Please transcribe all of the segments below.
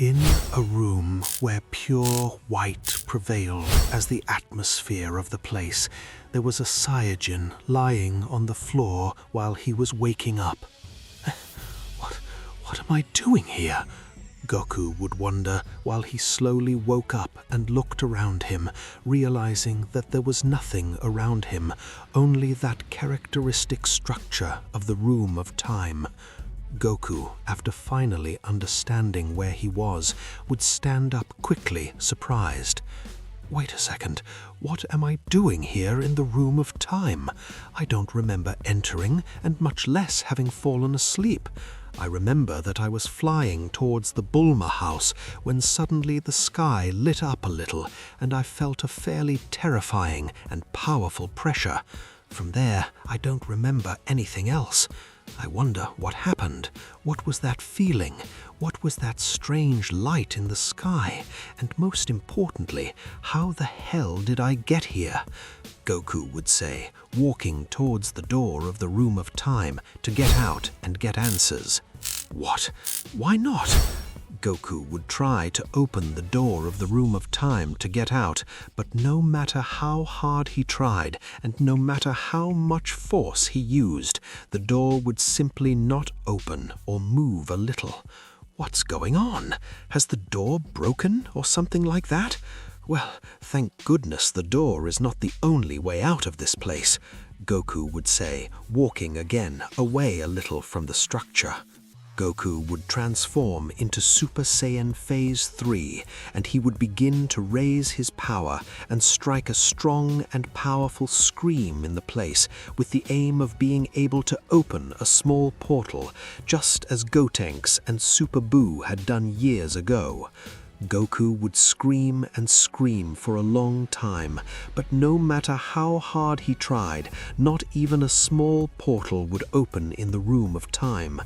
In a room where pure white prevailed as the atmosphere of the place, there was a Saiyan lying on the floor while he was waking up. What am I doing here? Goku would wonder while he slowly woke up and looked around him, realizing that there was nothing around him, only that characteristic structure of the room of time. Goku, after finally understanding where he was, would stand up quickly, surprised. Wait a second, what am I doing here in the room of time? I don't remember entering, and much less having fallen asleep. I remember that I was flying towards the Bulma house when suddenly the sky lit up a little, and I felt a fairly terrifying and powerful pressure. From there, I don't remember anything else. I wonder what happened. What was that feeling? What was that strange light in the sky? And most importantly, how the hell did I get here? Goku would say, walking towards the door of the room of time to get out and get answers. What? Why not? Goku would try to open the door of the room of time to get out, but no matter how hard he tried and no matter how much force he used, the door would simply not open or move a little. What's going on? Has the door broken or something like that? Well, thank goodness the door is not the only way out of this place, Goku would say, walking again away a little from the structure. Goku would transform into Super Saiyan Phase 3, and he would begin to raise his power and strike a strong and powerful scream in the place with the aim of being able to open a small portal, just as Gotenks and Super Buu had done years ago. Goku would scream and scream for a long time, but no matter how hard he tried, not even a small portal would open in the room of time.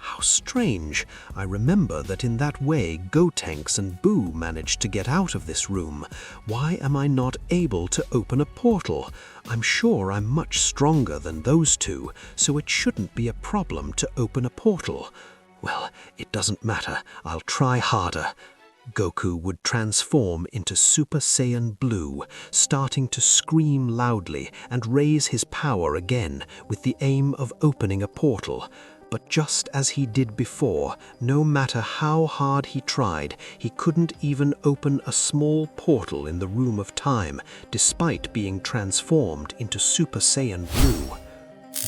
How strange! I remember that in that way Gotenks and Buu managed to get out of this room. Why am I not able to open a portal? I'm sure I'm much stronger than those two, so it shouldn't be a problem to open a portal. Well, it doesn't matter. I'll try harder. Goku would transform into Super Saiyan Blue, starting to scream loudly and raise his power again with the aim of opening a portal. But just as he did before, no matter how hard he tried, he couldn't even open a small portal in the room of time, despite being transformed into Super Saiyan Blue.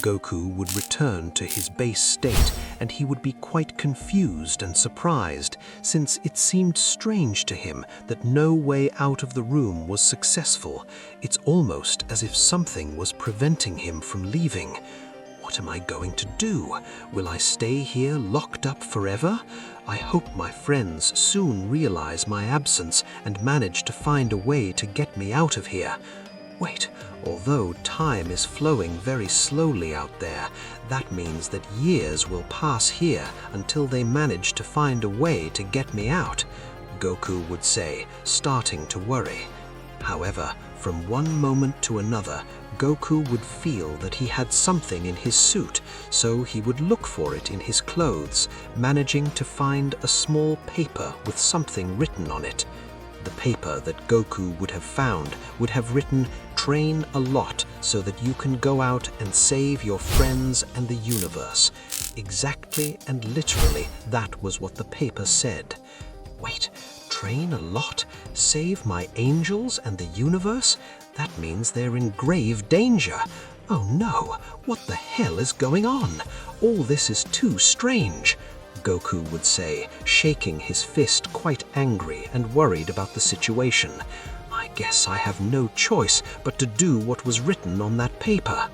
Goku would return to his base state, and he would be quite confused and surprised, since it seemed strange to him that no way out of the room was successful. It's almost as if something was preventing him from leaving. What am I going to do? Will I stay here locked up forever? I hope my friends soon realize my absence and manage to find a way to get me out of here. Wait, although time is flowing very slowly out there, that means that years will pass here until they manage to find a way to get me out, Goku would say, starting to worry. However, from one moment to another, Goku would feel that he had something in his suit, so he would look for it in his clothes, managing to find a small paper with something written on it. The paper that Goku would have found would have written, "Train a lot so that you can go out and save your friends and the universe." Exactly and literally, that was what the paper said. Wait, train a lot? Save my angels and the universe? That means they're in grave danger. Oh no, what the hell is going on? All this is too strange, Goku would say, shaking his fist, quite angry and worried about the situation. I guess I have no choice but to do what was written on that paper.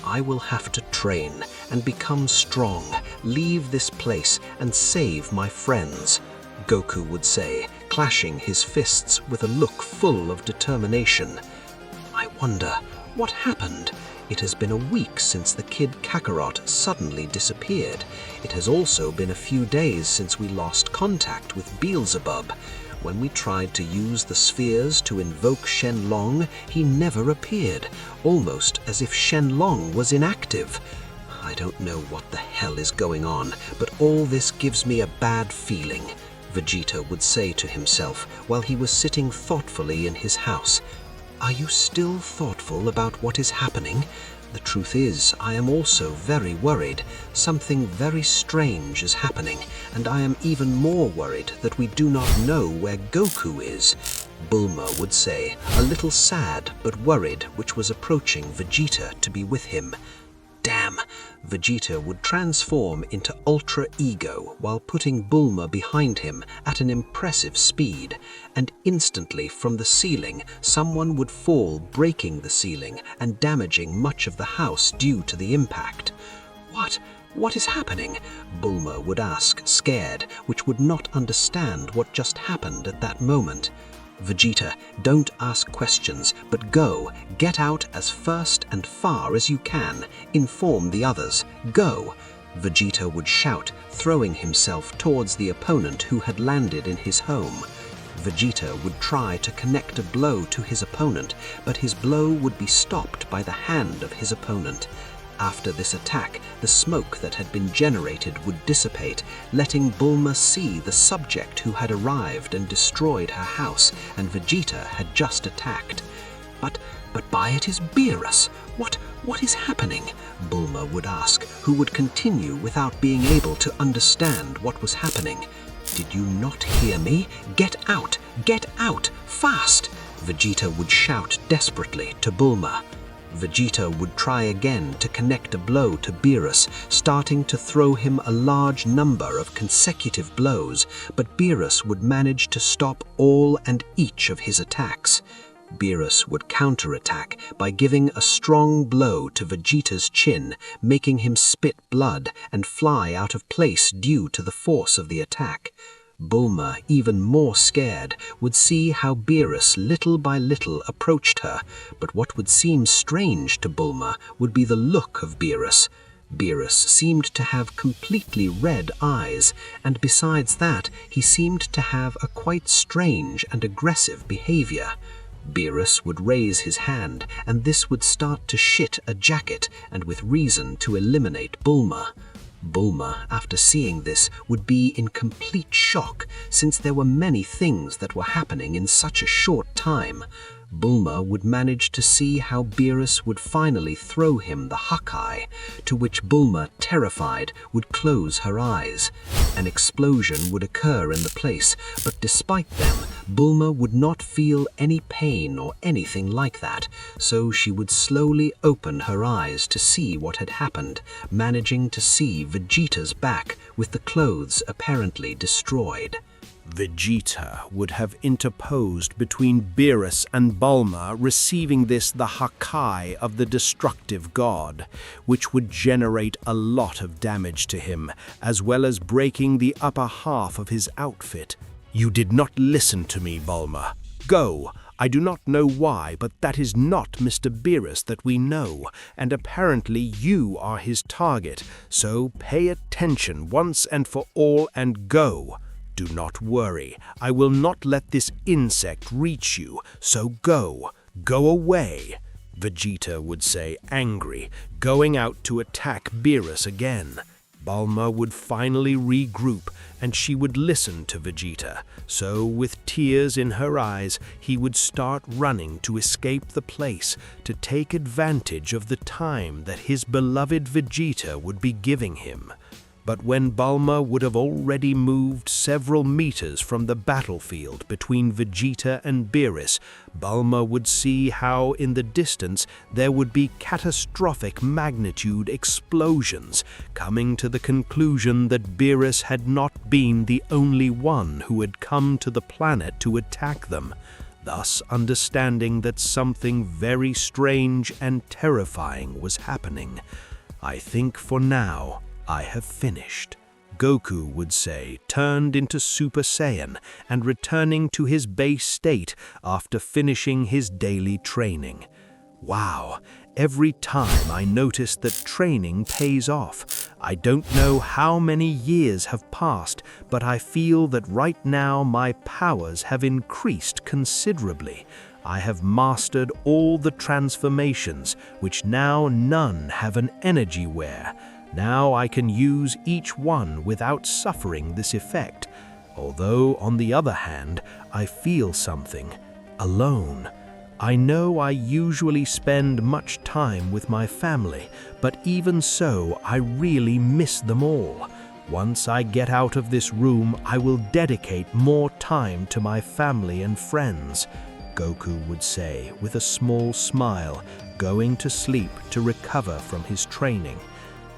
I will have to train and become strong, leave this place and save my friends, Goku would say, clashing his fists with a look full of determination. I wonder, what happened? It has been a week since the kid Kakarot suddenly disappeared. It has also been a few days since we lost contact with Beelzebub. When we tried to use the spheres to invoke Shenlong, he never appeared, almost as if Shenlong was inactive. I don't know what the hell is going on, but all this gives me a bad feeling. Vegeta would say to himself while he was sitting thoughtfully in his house. Are you still thoughtful about what is happening? The truth is, I am also very worried. Something very strange is happening, and I am even more worried that we do not know where Goku is. Bulma would say, a little sad but worried, which was approaching Vegeta to be with him. Damn! Vegeta would transform into Ultra Ego while putting Bulma behind him at an impressive speed, and instantly from the ceiling someone would fall, breaking the ceiling and damaging much of the house due to the impact. What is happening? Bulma would ask, scared, which would not understand what just happened at that moment. Vegeta, don't ask questions, but go, get out as fast and far as you can, inform the others, go. Vegeta would shout, throwing himself towards the opponent who had landed in his home. Vegeta would try to connect a blow to his opponent, but his blow would be stopped by the hand of his opponent. After this attack, the smoke that had been generated would dissipate, letting Bulma see the subject who had arrived and destroyed her house, and Vegeta had just attacked. But by it is Beerus. What is happening? Bulma would ask, who would continue without being able to understand what was happening. Did you not hear me? Get out! Get out! Fast! Vegeta would shout desperately to Bulma. Vegeta would try again to connect a blow to Beerus, starting to throw him a large number of consecutive blows, but Beerus would manage to stop all and each of his attacks. Beerus would counterattack by giving a strong blow to Vegeta's chin, making him spit blood and fly out of place due to the force of the attack. Bulma, even more scared, would see how Beerus little by little approached her, but what would seem strange to Bulma would be the look of Beerus. Beerus seemed to have completely red eyes, and besides that, he seemed to have a quite strange and aggressive behavior. Beerus would raise his hand, and this would start to shit a jacket, and with reason to eliminate Bulma. Bulma, after seeing this, would be in complete shock, since there were many things that were happening in such a short time. Bulma would manage to see how Beerus would finally throw him the Hakai, to which Bulma, terrified, would close her eyes. An explosion would occur in the place, but despite them, Bulma would not feel any pain or anything like that, so she would slowly open her eyes to see what had happened, managing to see Vegeta's back with the clothes apparently destroyed. Vegeta would have interposed between Beerus and Bulma, receiving the Hakai of the destructive god, which would generate a lot of damage to him, as well as breaking the upper half of his outfit. You did not listen to me, Bulma. Go! I do not know why, but that is not Mr. Beerus that we know, and apparently you are his target, so pay attention once and for all and go. Do not worry, I will not let this insect reach you, so go away, Vegeta would say, angry, going out to attack Beerus again. Bulma would finally regroup, and she would listen to Vegeta, so with tears in her eyes, he would start running to escape the place, to take advantage of the time that his beloved Vegeta would be giving him. But when Bulma would have already moved several meters from the battlefield between Vegeta and Beerus, Bulma would see how in the distance there would be catastrophic magnitude explosions, coming to the conclusion that Beerus had not been the only one who had come to the planet to attack them, thus understanding that something very strange and terrifying was happening. I think for now, I have finished, Goku would say, turned into Super Saiyan and returning to his base state after finishing his daily training. Wow, every time I notice that training pays off. I don't know how many years have passed, but I feel that right now my powers have increased considerably. I have mastered all the transformations, which now none have an energy wear. Now I can use each one without suffering this effect. Although, on the other hand, I feel something, alone. I know I usually spend much time with my family, but even so, I really miss them all. Once I get out of this room, I will dedicate more time to my family and friends, Goku would say with a small smile, going to sleep to recover from his training.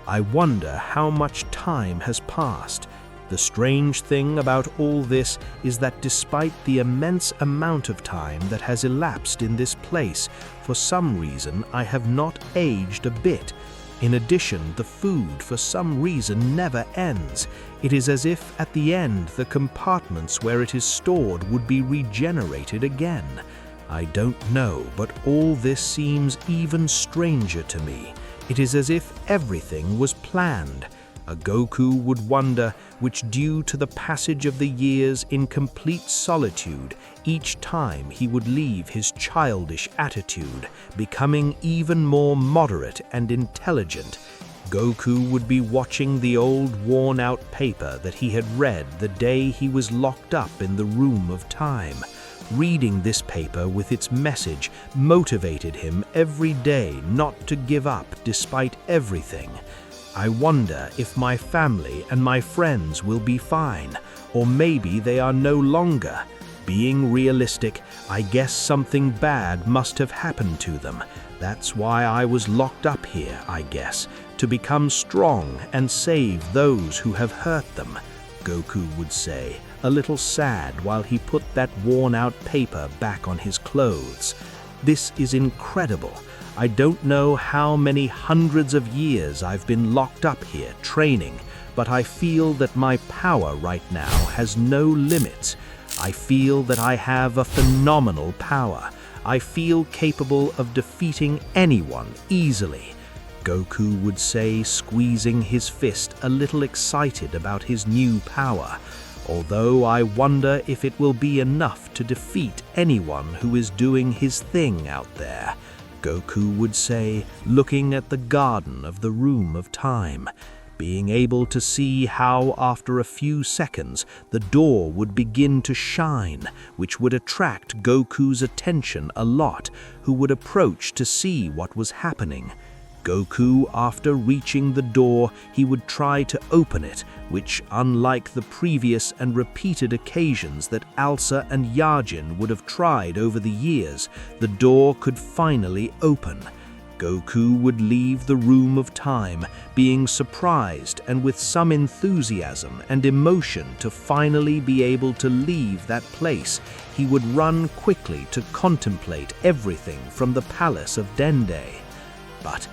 I wonder how much time has passed. The strange thing about all this is that despite the immense amount of time that has elapsed in this place, for some reason I have not aged a bit. In addition, the food for some reason never ends. It is as if at the end the compartments where it is stored would be regenerated again. I don't know, but all this seems even stranger to me. It is as if everything was planned. A Goku would wonder which, due to the passage of the years in complete solitude, each time he would leave his childish attitude, becoming even more moderate and intelligent. Goku would be watching the old worn-out paper that he had read the day he was locked up in the room of time. Reading this paper with its message motivated him every day not to give up despite everything. I wonder if my family and my friends will be fine, or maybe they are no longer. Being realistic, I guess something bad must have happened to them. That's why I was locked up here, I guess, to become strong and save those who have hurt them, Goku would say, a little sad while he put that worn-out paper back on his clothes. This is incredible. I don't know how many hundreds of years I've been locked up here training, but I feel that my power right now has no limits. I feel that I have a phenomenal power. I feel capable of defeating anyone easily, Goku would say, squeezing his fist, a little excited about his new power. Although I wonder if it will be enough to defeat anyone who is doing his thing out there, Goku would say, looking at the garden of the Room of Time, being able to see how after a few seconds the door would begin to shine, which would attract Goku's attention a lot, who would approach to see what was happening. Goku, after reaching the door, he would try to open it, which, unlike the previous and repeated occasions that Alsa and Yajin would have tried over the years, the door could finally open. Goku would leave the Room of Time, being surprised and with some enthusiasm and emotion to finally be able to leave that place. He would run quickly to contemplate everything from the palace of Dende. But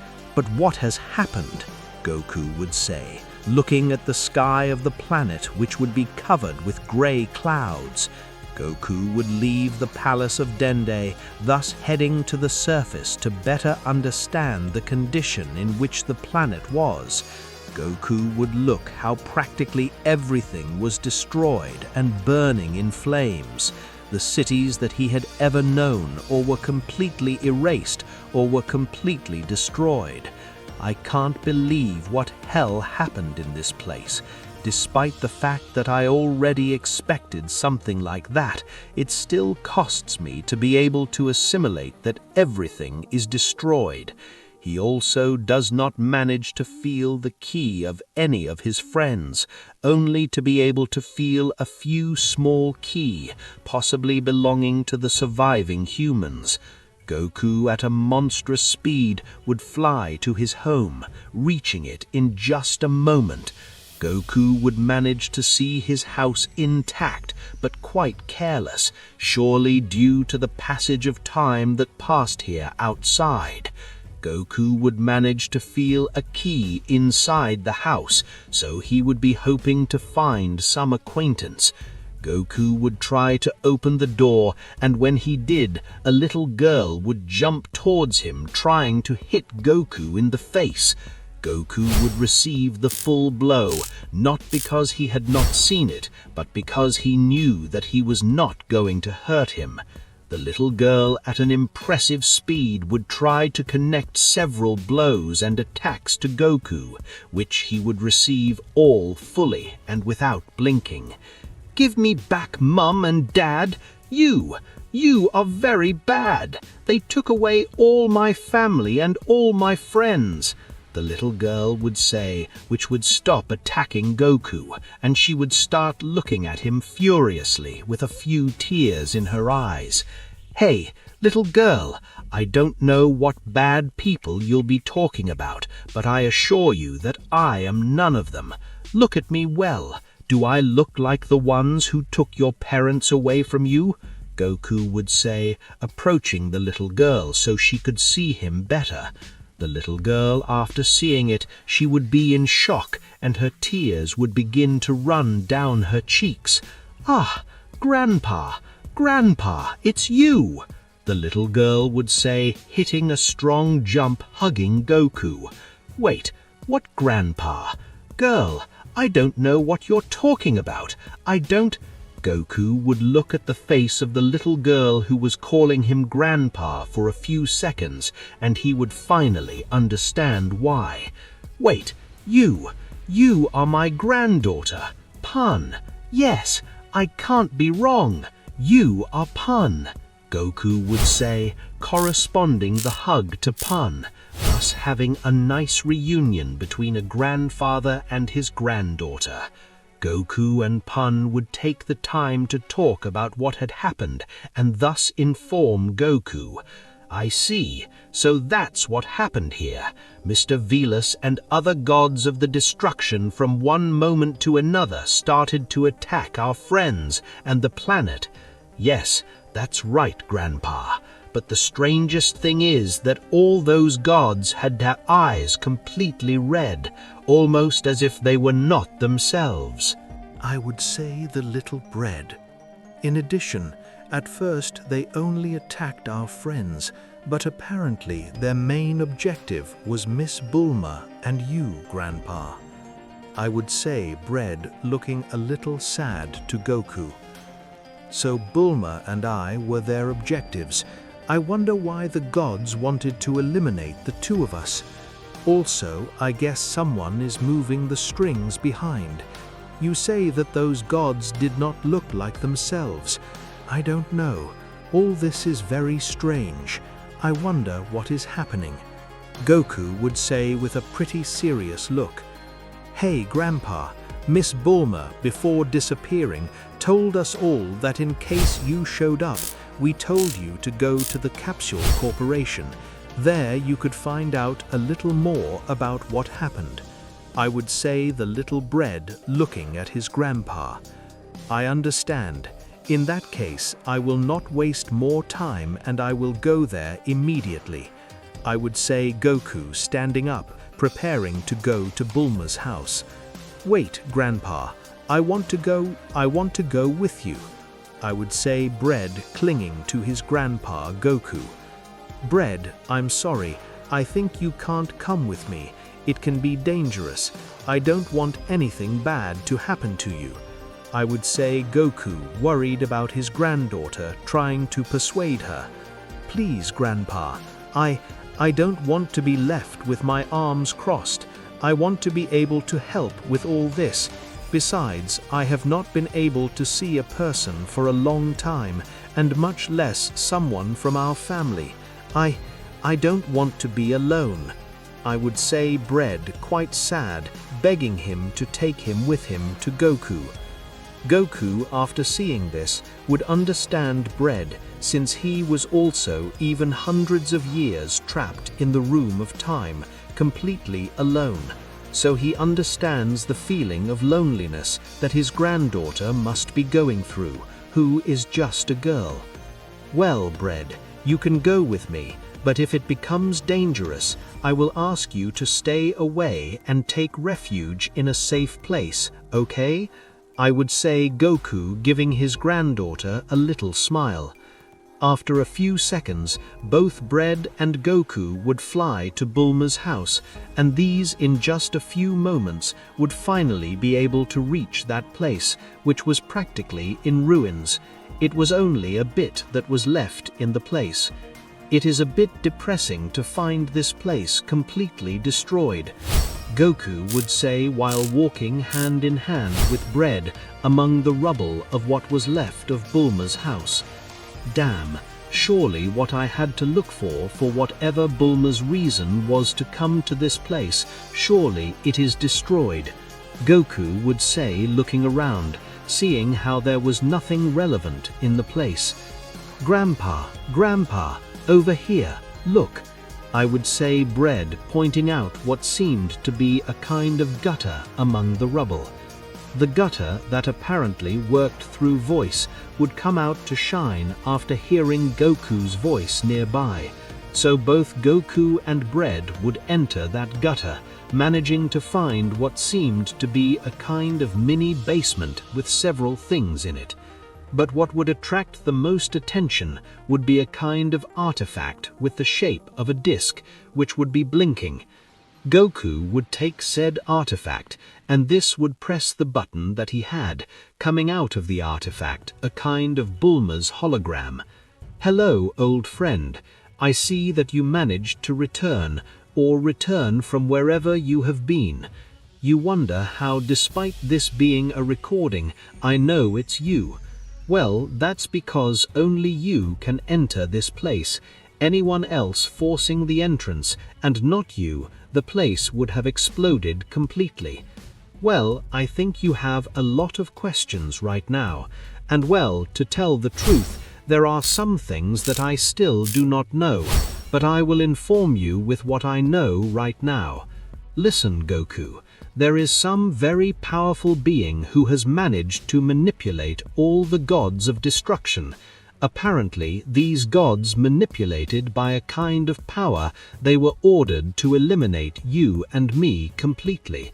what has happened? Goku would say, looking at the sky of the planet, which would be covered with gray clouds. Goku would leave the palace of Dende, thus heading to the surface to better understand the condition in which the planet was. Goku would look how practically everything was destroyed and burning in flames. The cities that he had ever known or were completely erased or were completely destroyed. I can't believe what hell happened in this place. Despite the fact that I already expected something like that, it still costs me to be able to assimilate that everything is destroyed. He also does not manage to feel the key of any of his friends, only to be able to feel a few small key, possibly belonging to the surviving humans. Goku, at a monstrous speed, would fly to his home, reaching it in just a moment. Goku would manage to see his house intact, but quite careless, surely due to the passage of time that passed here outside. Goku would manage to feel a key inside the house, so he would be hoping to find some acquaintance. Goku would try to open the door, and when he did, a little girl would jump towards him, trying to hit Goku in the face. Goku would receive the full blow, not because he had not seen it, but because he knew that he was not going to hurt him. The little girl, at an impressive speed, would try to connect several blows and attacks to Goku, which he would receive all fully and without blinking. Give me back Mum and Dad. You are very bad. They took away all my family and all my friends," the little girl would say, which would stop attacking Goku, and she would start looking at him furiously with a few tears in her eyes. "Hey, little girl, I don't know what bad people you'll be talking about, but I assure you that I am none of them. Look at me well. Do I look like the ones who took your parents away from you?" Goku would say, approaching the little girl so she could see him better. The little girl, after seeing it, she would be in shock, and her tears would begin to run down her cheeks. "Ah, Grandpa, it's you!" the little girl would say, hitting a strong jump, hugging Goku. "Wait, what Grandpa? Girl, I don't know what you're talking about. I don't—" Goku would look at the face of the little girl who was calling him Grandpa for a few seconds, and he would finally understand why. "Wait, you are my granddaughter, Pun. Yes, I can't be wrong. You are Pun," Goku would say, corresponding the hug to Pun, thus having a nice reunion between a grandfather and his granddaughter. Goku and Pun would take the time to talk about what had happened and thus inform Goku. "I see, so that's what happened here. Mr. Velus and other gods of the destruction from one moment to another started to attack our friends and the planet. Yes, that's right, Grandpa. But the strangest thing is that all those gods had their eyes completely red, almost as if they were not themselves." I would say the little bread. In addition, at first they only attacked our friends, but apparently their main objective was Miss Bulma and you, Grandpa. I would say Bread, looking a little sad to Goku. So Bulma and I were their objectives. I wonder why the gods wanted to eliminate the two of us. Also, I guess someone is moving the strings behind. You say that those gods did not look like themselves. I don't know. All this is very strange. I wonder what is happening. Goku would say with a pretty serious look. "Hey, Grandpa, Miss Bulma, before disappearing, told us all that in case you showed up, we told you to go to the Capsule Corporation. There you could find out a little more about what happened." I would say the little Bread, looking at his grandpa. "I understand. In that case, I will not waste more time and I will go there immediately." I would say Goku, standing up, preparing to go to Bulma's house. "Wait, Grandpa, I want to go with you." I would say Bread, clinging to his grandpa Goku. "Bread, I'm sorry, I think you can't come with me. It can be dangerous. I don't want anything bad to happen to you." I would say Goku, worried about his granddaughter, trying to persuade her. "Please, Grandpa, I don't want to be left with my arms crossed. I want to be able to help with all this. Besides, I have not been able to see a person for a long time, and much less someone from our family. I don't want to be alone." I would say Bread, quite sad, begging him to take him with him to Goku. Goku, after seeing this, would understand Bread, since he was also even hundreds of years trapped in the room of time, completely alone. So he understands the feeling of loneliness that his granddaughter must be going through, who is just a girl. "Well, Bread, you can go with me, but if it becomes dangerous, I will ask you to stay away and take refuge in a safe place, okay?" I would say Goku, giving his granddaughter a little smile. After a few seconds, both Bread and Goku would fly to Bulma's house, and these in just a few moments would finally be able to reach that place, which was practically in ruins. It was only a bit that was left in the place. It is a bit depressing to find this place completely destroyed. Goku would say while walking hand in hand with bread among the rubble of what was left of Bulma's house. Damn, surely what I had to look for whatever Bulma's reason was to come to this place, surely it is destroyed. Goku would say, looking around, seeing how there was nothing relevant in the place. Grandpa, over here, look. I would say, bread, pointing out what seemed to be a kind of gutter among the rubble. The gutter that apparently worked through voice would come out to shine after hearing Goku's voice nearby. So both Goku and Bread would enter that gutter, managing to find what seemed to be a kind of mini basement with several things in it. But what would attract the most attention would be a kind of artifact with the shape of a disc, which would be blinking. Goku would take said artifact, and this would press the button that he had, coming out of the artifact a kind of Bulma's hologram. Hello, old friend. I see that you managed to return from wherever you have been. You wonder how, despite this being a recording, I know it's you. Well, that's because only you can enter this place. Anyone else forcing the entrance, and not you, the place would have exploded completely. Well, I think you have a lot of questions right now, and well, to tell the truth, there are some things that I still do not know, but I will inform you with what I know right now. Listen, Goku. There is some very powerful being who has managed to manipulate all the gods of destruction. Apparently, these gods manipulated by a kind of power, they were ordered to eliminate you and me completely.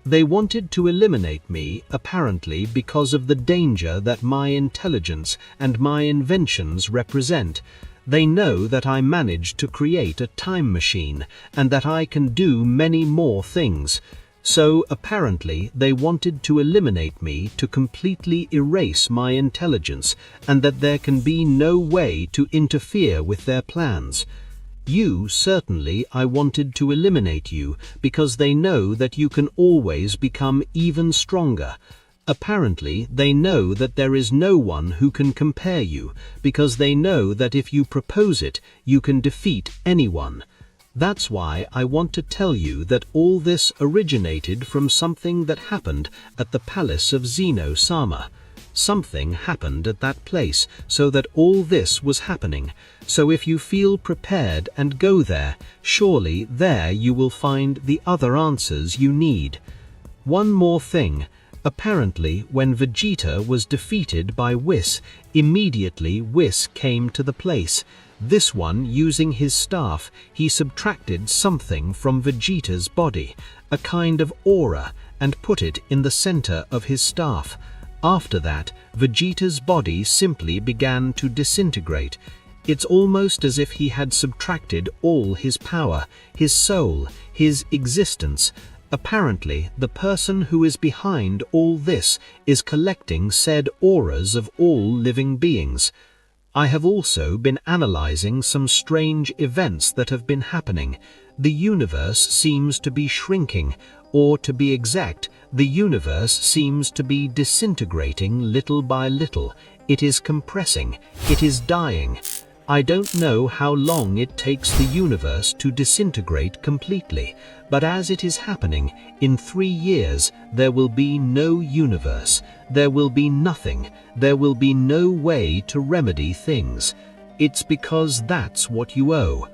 They wanted to eliminate me, apparently, because of the danger that my intelligence and my inventions represent. They know that I managed to create a time machine, and that I can do many more things. So, apparently, they wanted to eliminate me to completely erase my intelligence, and that there can be no way to interfere with their plans. You, certainly, I wanted to eliminate you, because they know that you can always become even stronger. Apparently, they know that there is no one who can compare you, because they know that if you propose it, you can defeat anyone. That's why I want to tell you that all this originated from something that happened at the palace of Zeno-sama. Something happened at that place, so that all this was happening. So if you feel prepared and go there, surely there you will find the other answers you need. One more thing. Apparently, when Vegeta was defeated by Whis, immediately Whis came to the place. This one, using his staff, he subtracted something from Vegeta's body, a kind of aura, and put it in the center of his staff. After that, Vegeta's body simply began to disintegrate. It's almost as if he had subtracted all his power, his soul, his existence. Apparently, the person who is behind all this is collecting said auras of all living beings. I have also been analyzing some strange events that have been happening. The universe seems to be shrinking, or to be exact, the universe seems to be disintegrating little by little. It is compressing. It is dying. I don't know how long it takes the universe to disintegrate completely, but as it is happening, in 3 years there will be no universe. There will be nothing. There will be no way to remedy things. It's because that's what you owe.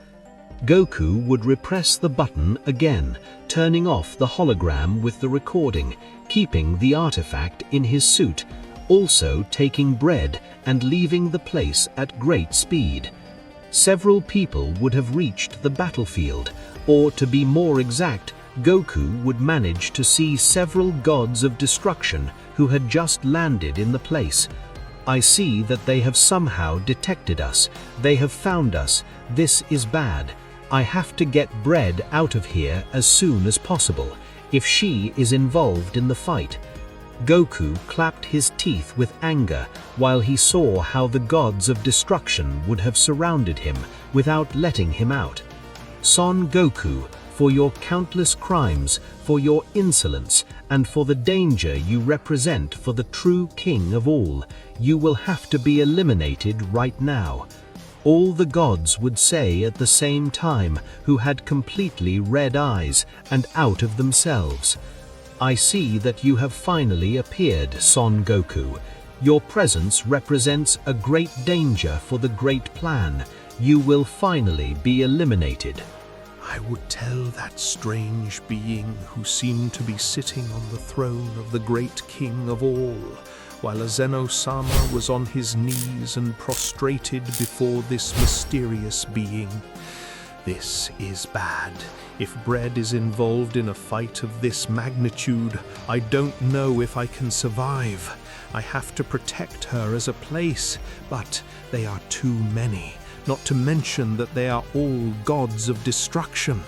Goku would repress the button again, turning off the hologram with the recording, keeping the artifact in his suit, also taking bread and leaving the place at great speed. Several people would have reached the battlefield, or to be more exact, Goku would manage to see several gods of destruction who had just landed in the place. I see that they have somehow detected us. They have found us. This is bad. I have to get Bread out of here as soon as possible, if she is involved in the fight. Goku clapped his teeth with anger while he saw how the gods of destruction would have surrounded him without letting him out. Son Goku, for your countless crimes, for your insolence, and for the danger you represent for the true king of all. You will have to be eliminated right now." All the gods would say at the same time, who had completely red eyes and out of themselves. "I see that you have finally appeared, Son Goku. Your presence represents a great danger for the great plan. You will finally be eliminated." I would tell that strange being who seemed to be sitting on the throne of the great king of all, while Zeno-sama was on his knees and prostrated before this mysterious being. This is bad. If Bread is involved in a fight of this magnitude, I don't know if I can survive. I have to protect her as a place, but they are too many, not to mention that they are all gods of destruction.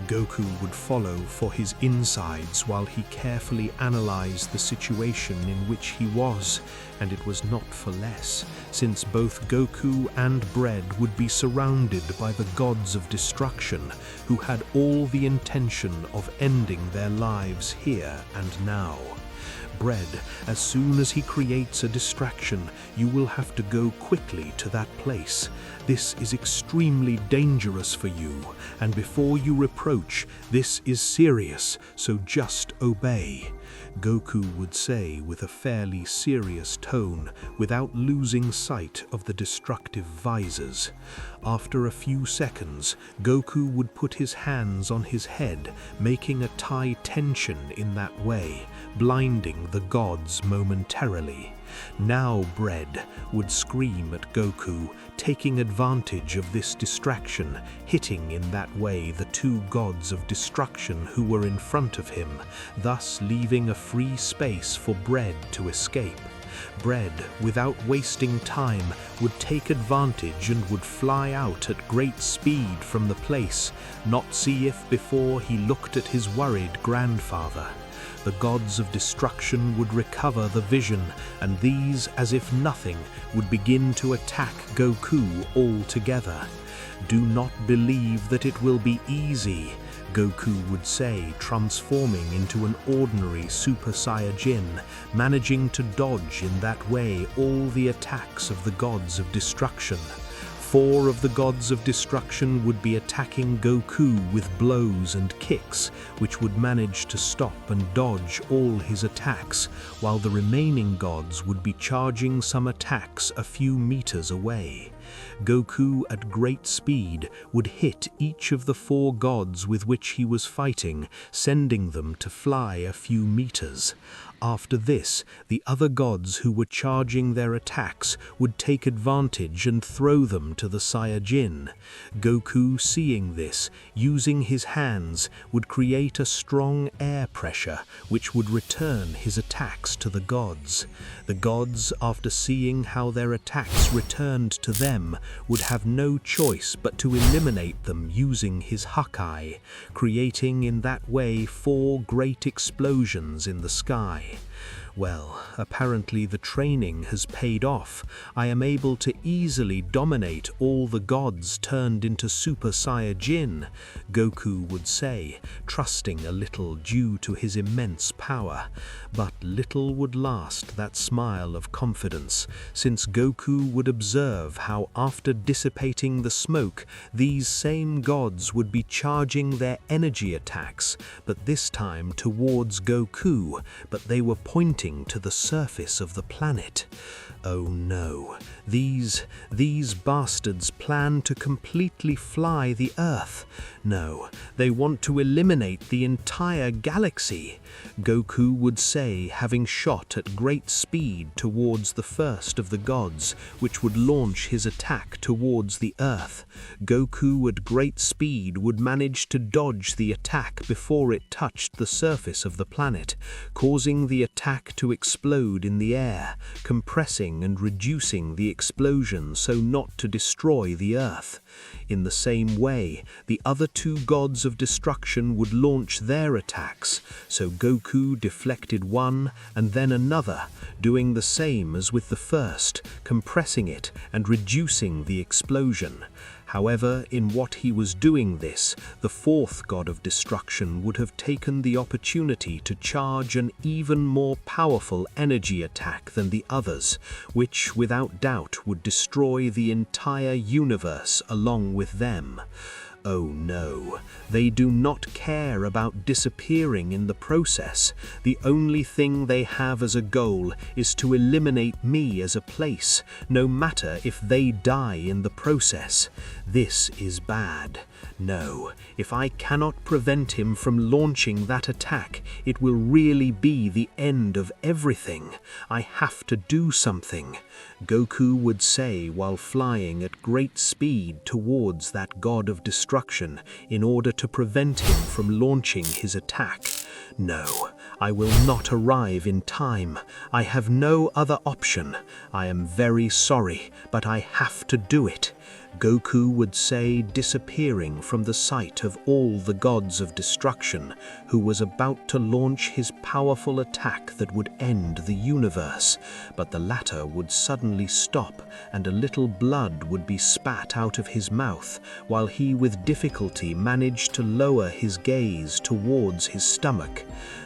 Goku would follow for his insides while he carefully analyzed the situation in which he was, and it was not for less, since both Goku and Bread would be surrounded by the gods of destruction, who had all the intention of ending their lives here and now. Bread, as soon as he creates a distraction, you will have to go quickly to that place. This is extremely dangerous for you, and before you reproach, this is serious, so just obey. Goku would say with a fairly serious tone, without losing sight of the destructive visors. After a few seconds, Goku would put his hands on his head, making a tie tension in that way, blinding the gods momentarily. Now Bread would scream at Goku, taking advantage of this distraction, hitting in that way the two gods of destruction who were in front of him, thus leaving a free space for Bread to escape. Bread, without wasting time, would take advantage and would fly out at great speed from the place, not see if before he looked at his worried grandfather. The gods of destruction would recover the vision, and these, as if nothing, would begin to attack Goku altogether. "Do not believe that it will be easy," Goku would say, transforming into an ordinary Super Saiyajin, managing to dodge in that way all the attacks of the gods of destruction. 4 of the gods of destruction would be attacking Goku with blows and kicks, which would manage to stop and dodge all his attacks, while the remaining gods would be charging some attacks a few meters away. Goku, at great speed, would hit each of the 4 gods with which he was fighting, sending them to fly a few meters. After this, the other gods who were charging their attacks would take advantage and throw them to the Saiyajin. Goku, seeing this, using his hands, would create a strong air pressure which would return his attacks to the gods. The gods, after seeing how their attacks returned to them, would have no choice but to eliminate them using his Hakai, creating in that way 4 great explosions in the sky. Well, apparently the training has paid off. I am able to easily dominate all the gods turned into Super Saiyajin, Goku would say, trusting a little due to his immense power. But little would last that smile of confidence, since Goku would observe how after dissipating the smoke, these same gods would be charging their energy attacks, but this time towards Goku, but they were pointing to the surface of the planet. Oh no, these bastards plan to completely fly the Earth. No, they want to eliminate the entire galaxy, Goku would say, having shot at great speed towards the first of the gods, which would launch his attack towards the Earth. Goku at great speed would manage to dodge the attack before it touched the surface of the planet, causing the attack to explode in the air, compressing and reducing the explosion so not to destroy the Earth. In the same way, the other 2 gods of destruction would launch their attacks, so Goku deflected one and then another, doing the same as with the first, compressing it and reducing the explosion. However, in what he was doing this, the fourth god of destruction would have taken the opportunity to charge an even more powerful energy attack than the others, which without doubt would destroy the entire universe along with them. Oh no, they do not care about disappearing in the process. The only thing they have as a goal is to eliminate me as a place, no matter if they die in the process. This is bad. No, if I cannot prevent him from launching that attack, it will really be the end of everything. I have to do something, Goku would say while flying at great speed towards that god of destruction in order to prevent him from launching his attack. No, I will not arrive in time. I have no other option. I am very sorry, but I have to do it, Goku would say, disappearing from the sight of all the gods of destruction, who was about to launch his powerful attack that would end the universe. But the latter would suddenly stop, and a little blood would be spat out of his mouth, while he with difficulty managed to lower his gaze towards his stomach.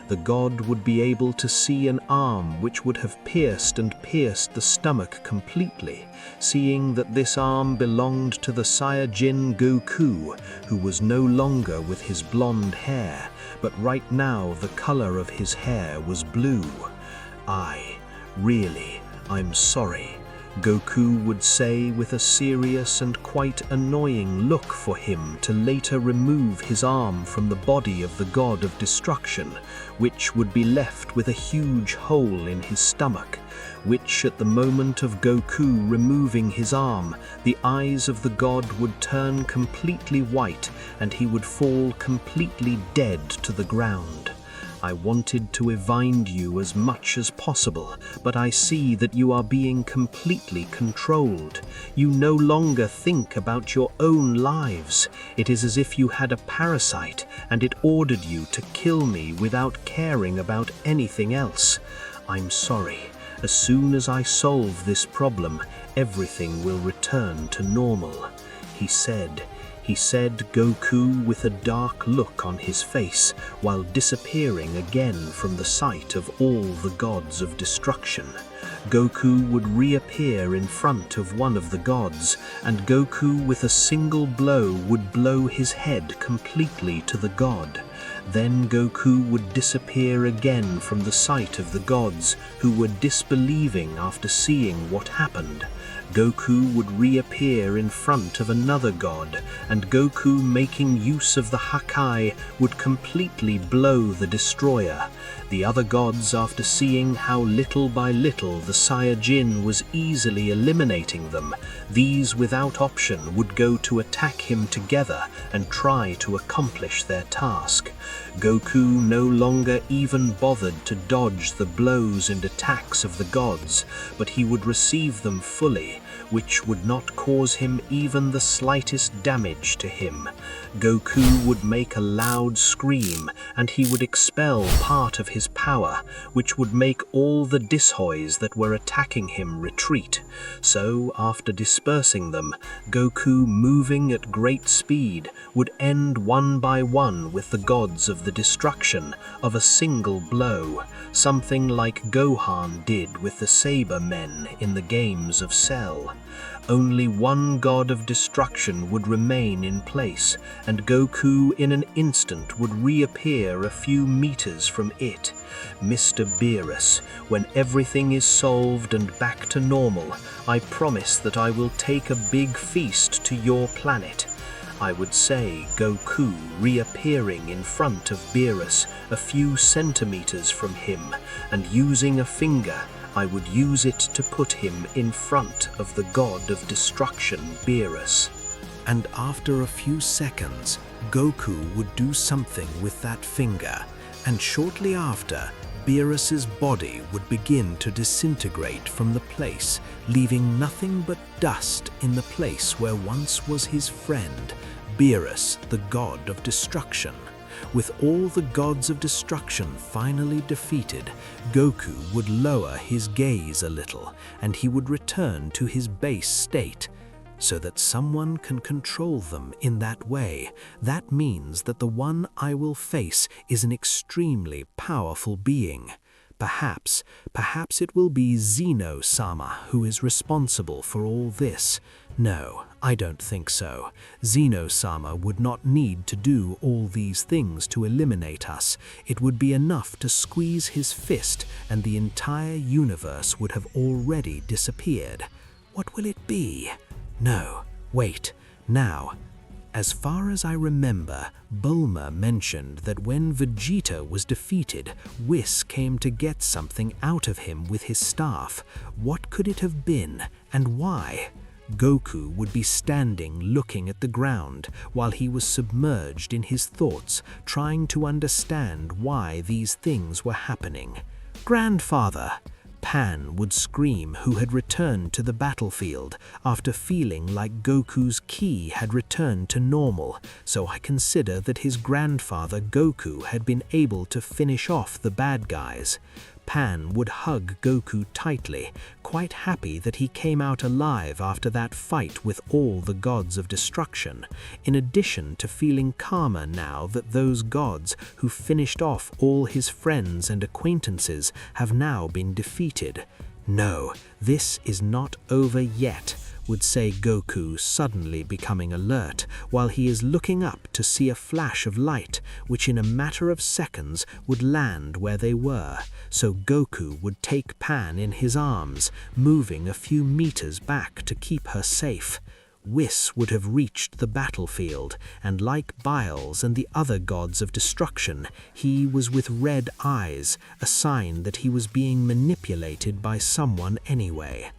The god would be able to see an arm which would have pierced the stomach completely, seeing that this arm belonged to the Saiyan Goku, who was no longer with his blonde hair, but right now the color of his hair was blue. I'm sorry, Goku would say with a serious and quite annoying look for him to later remove his arm from the body of the god of destruction, which would be left with a huge hole in his stomach, which at the moment of Goku removing his arm, the eyes of the god would turn completely white and he would fall completely dead to the ground. I wanted to evade you as much as possible, but I see that you are being completely controlled. You no longer think about your own lives. It is as if you had a parasite and it ordered you to kill me without caring about anything else. I'm sorry. As soon as I solve this problem, everything will return to normal, he said. He said, Goku with a dark look on his face, while disappearing again from the sight of all the gods of destruction. Goku would reappear in front of one of the gods, and Goku with a single blow would blow his head completely to the god. Then Goku would disappear again from the sight of the gods, who were disbelieving after seeing what happened. Goku would reappear in front of another god, and Goku, making use of the Hakai, would completely blow the destroyer. The other gods, after seeing how little by little the Saiyajin was easily eliminating them, these without option would go to attack him together and try to accomplish their task. Goku no longer even bothered to dodge the blows and attacks of the gods, but he would receive them fully, which would not cause him even the slightest damage to him. Goku would make a loud scream, and he would expel part of his power, which would make all the Dishoys that were attacking him retreat. So, after dispersing them, Goku, moving at great speed, would end one by one with the gods of the destruction of a single blow, something like Gohan did with the Saber Men in the games of Cell. Only one god of destruction would remain in place, and Goku in an instant would reappear a few meters from it. Mr. Beerus, when everything is solved and back to normal, I promise that I will take a big feast to your planet. I would say, Goku reappearing in front of Beerus a few centimeters from him, and using a finger, I would use it to put him in front of the god of destruction, Beerus. And after a few seconds, Goku would do something with that finger, and shortly after, Beerus's body would begin to disintegrate from the place, leaving nothing but dust in the place where once was his friend, Beerus, the god of destruction. With all the gods of destruction finally defeated, Goku would lower his gaze a little, and he would return to his base state. So that someone can control them in that way, that means that the one I will face is an extremely powerful being. Perhaps it will be Zeno-sama who is responsible for all this. No, I don't think so. Zeno-sama would not need to do all these things to eliminate us. It would be enough to squeeze his fist and the entire universe would have already disappeared. What will it be? No, wait, now. As far as I remember, Bulma mentioned that when Vegeta was defeated, Whis came to get something out of him with his staff. What could it have been, and why? Goku would be standing looking at the ground while he was submerged in his thoughts, trying to understand why these things were happening. "Grandfather!" Pan would scream, who had returned to the battlefield after feeling like Goku's ki had returned to normal, so I consider that his grandfather Goku had been able to finish off the bad guys. Pan would hug Goku tightly, quite happy that he came out alive after that fight with all the gods of destruction, in addition to feeling calmer now that those gods who finished off all his friends and acquaintances have now been defeated. "No, this is not over yet," would say Goku, suddenly becoming alert, while he is looking up to see a flash of light, which in a matter of seconds would land where they were. So Goku would take Pan in his arms, moving a few meters back to keep her safe. Whis would have reached the battlefield, and like Biles and the other gods of destruction, he was with red eyes, a sign that he was being manipulated by someone anyway.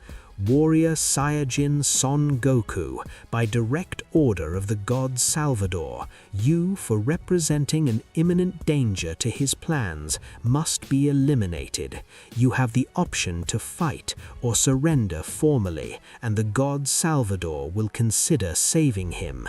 Warrior Saiyajin Son Goku, by direct order of the god Salvador, you, for representing an imminent danger to his plans, must be eliminated. You have the option to fight or surrender formally, and the god Salvador will consider saving him.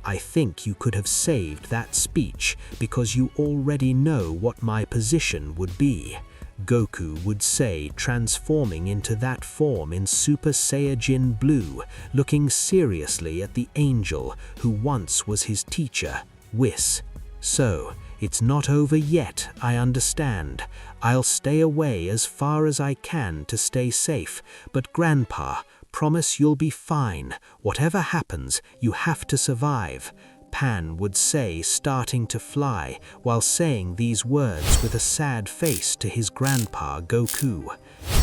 I think you could have saved that speech because you already know what my position would be," Goku would say, transforming into that form in Super Saiyajin Blue, looking seriously at the angel who once was his teacher, Whis. "So, it's not over yet, I understand. I'll stay away as far as I can to stay safe, but Grandpa, promise you'll be fine. Whatever happens, you have to survive," Pan would say, starting to fly, while saying these words with a sad face to his grandpa Goku.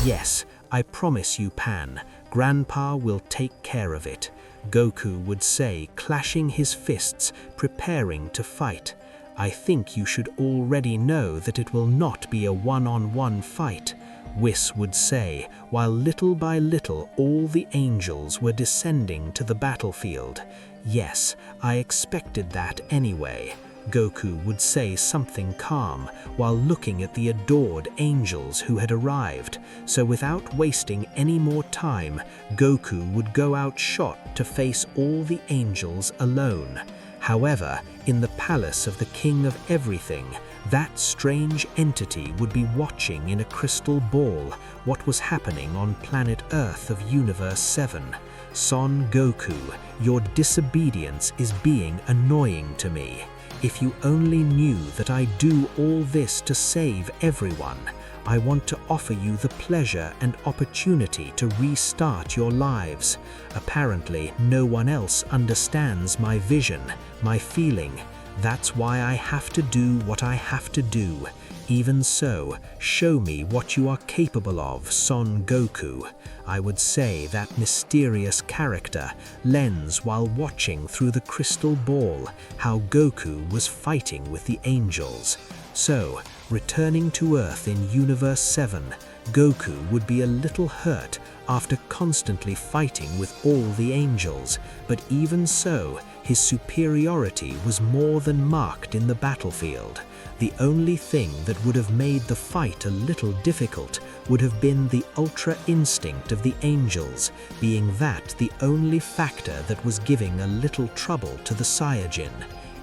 "Yes, I promise you, Pan. Grandpa will take care of it," Goku would say, clashing his fists, preparing to fight. "I think you should already know that it will not be a one-on-one fight," Whis would say, while little by little all the angels were descending to the battlefield. "Yes, I expected that anyway," Goku would say, something calm, while looking at the adored angels who had arrived. So without wasting any more time, Goku would go out shot to face all the angels alone. However, in the palace of the King of Everything, that strange entity would be watching in a crystal ball what was happening on planet Earth of Universe 7. "Son Goku, your disobedience is being annoying to me. If you only knew that I do all this to save everyone, I want to offer you the pleasure and opportunity to restart your lives. Apparently, no one else understands my vision, my feeling. That's why I have to do what I have to do. Even so, show me what you are capable of, Son Goku," I would say that mysterious character, lens while watching through the crystal ball how Goku was fighting with the angels. So, returning to Earth in Universe 7, Goku would be a little hurt after constantly fighting with all the angels, but even so, his superiority was more than marked in the battlefield. The only thing that would have made the fight a little difficult would have been the ultra instinct of the angels, being that the only factor that was giving a little trouble to the Saiyajin.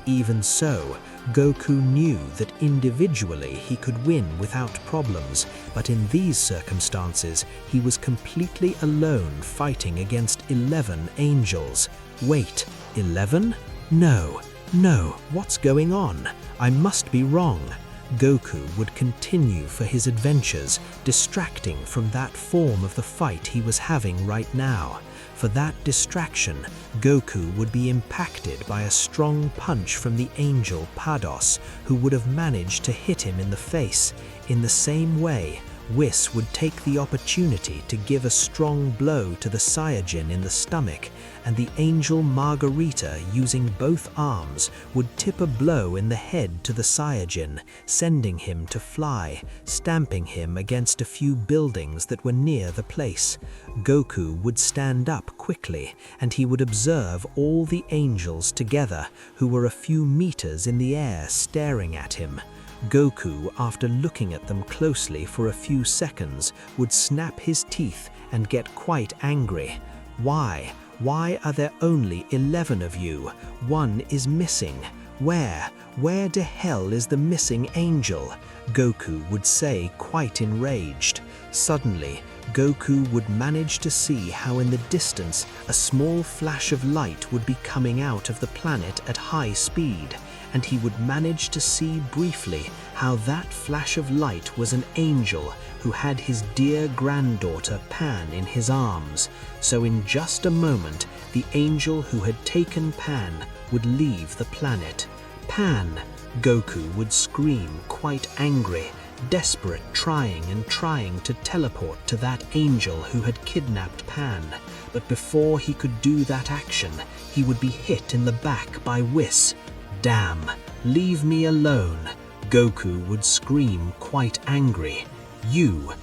Even so, Goku knew that individually he could win without problems, but in these circumstances he was completely alone fighting against 11 angels. Wait, 11? No, what's going on? I must be wrong. Goku would continue for his adventures, distracting from that form of the fight he was having right now. For that distraction, Goku would be impacted by a strong punch from the angel Pados, who would have managed to hit him in the face. In the same way, Whis would take the opportunity to give a strong blow to the Saiyajin in the stomach, and the angel Margarita, using both arms, would tip a blow in the head to the Saiyajin, sending him to fly, stamping him against a few buildings that were near the place. Goku would stand up quickly, and he would observe all the angels together, who were a few meters in the air staring at him. Goku, after looking at them closely for a few seconds, would snap his teeth and get quite angry. Why? Why are there only 11 of you? One is missing. Where the hell is the missing angel? Goku would say, quite enraged. Suddenly, Goku would manage to see how in the distance a small flash of light would be coming out of the planet at high speed, and he would manage to see briefly how that flash of light was an angel who had his dear granddaughter Pan in his arms. So in just a moment, the angel who had taken Pan would leave the planet. Pan! Goku would scream, quite angry, desperate, trying to teleport to that angel who had kidnapped Pan. But before he could do that action, he would be hit in the back by Whis. Damn, leave me alone. Goku would scream, quite angry. You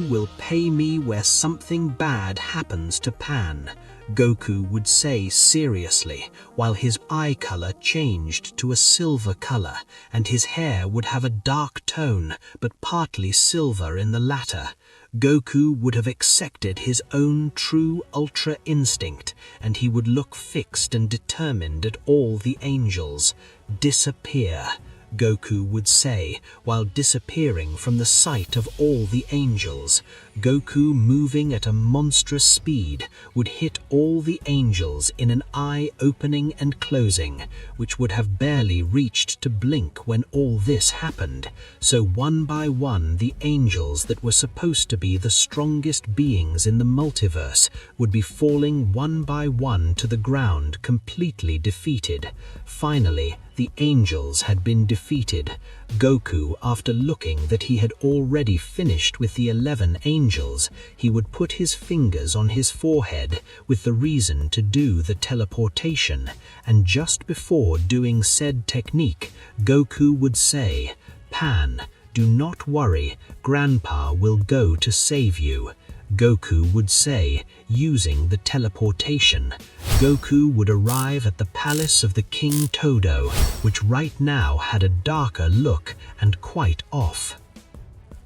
will pay me where something bad happens to Pan. Goku would say seriously, while his eye color changed to a silver color, and his hair would have a dark tone, but partly silver in the latter. Goku would have accepted his own true ultra instinct, and he would look fixed and determined at all the angels. Disappear, Goku would say, while disappearing from the sight of all the angels. Goku, moving at a monstrous speed, would hit all the angels in an eye opening and closing, which would have barely reached to blink when all this happened. So one by one, the angels that were supposed to be the strongest beings in the multiverse would be falling one by one to the ground, completely defeated. Finally, the angels had been defeated. Goku, after looking that he had already finished with the 11 angels, he would put his fingers on his forehead with the reason to do the teleportation, and just before doing said technique, Goku would say, "Pan, do not worry, Grandpa will go to save you." Goku would say, using the teleportation. Goku would arrive at the palace of the King Todo, which right now had a darker look and quite off.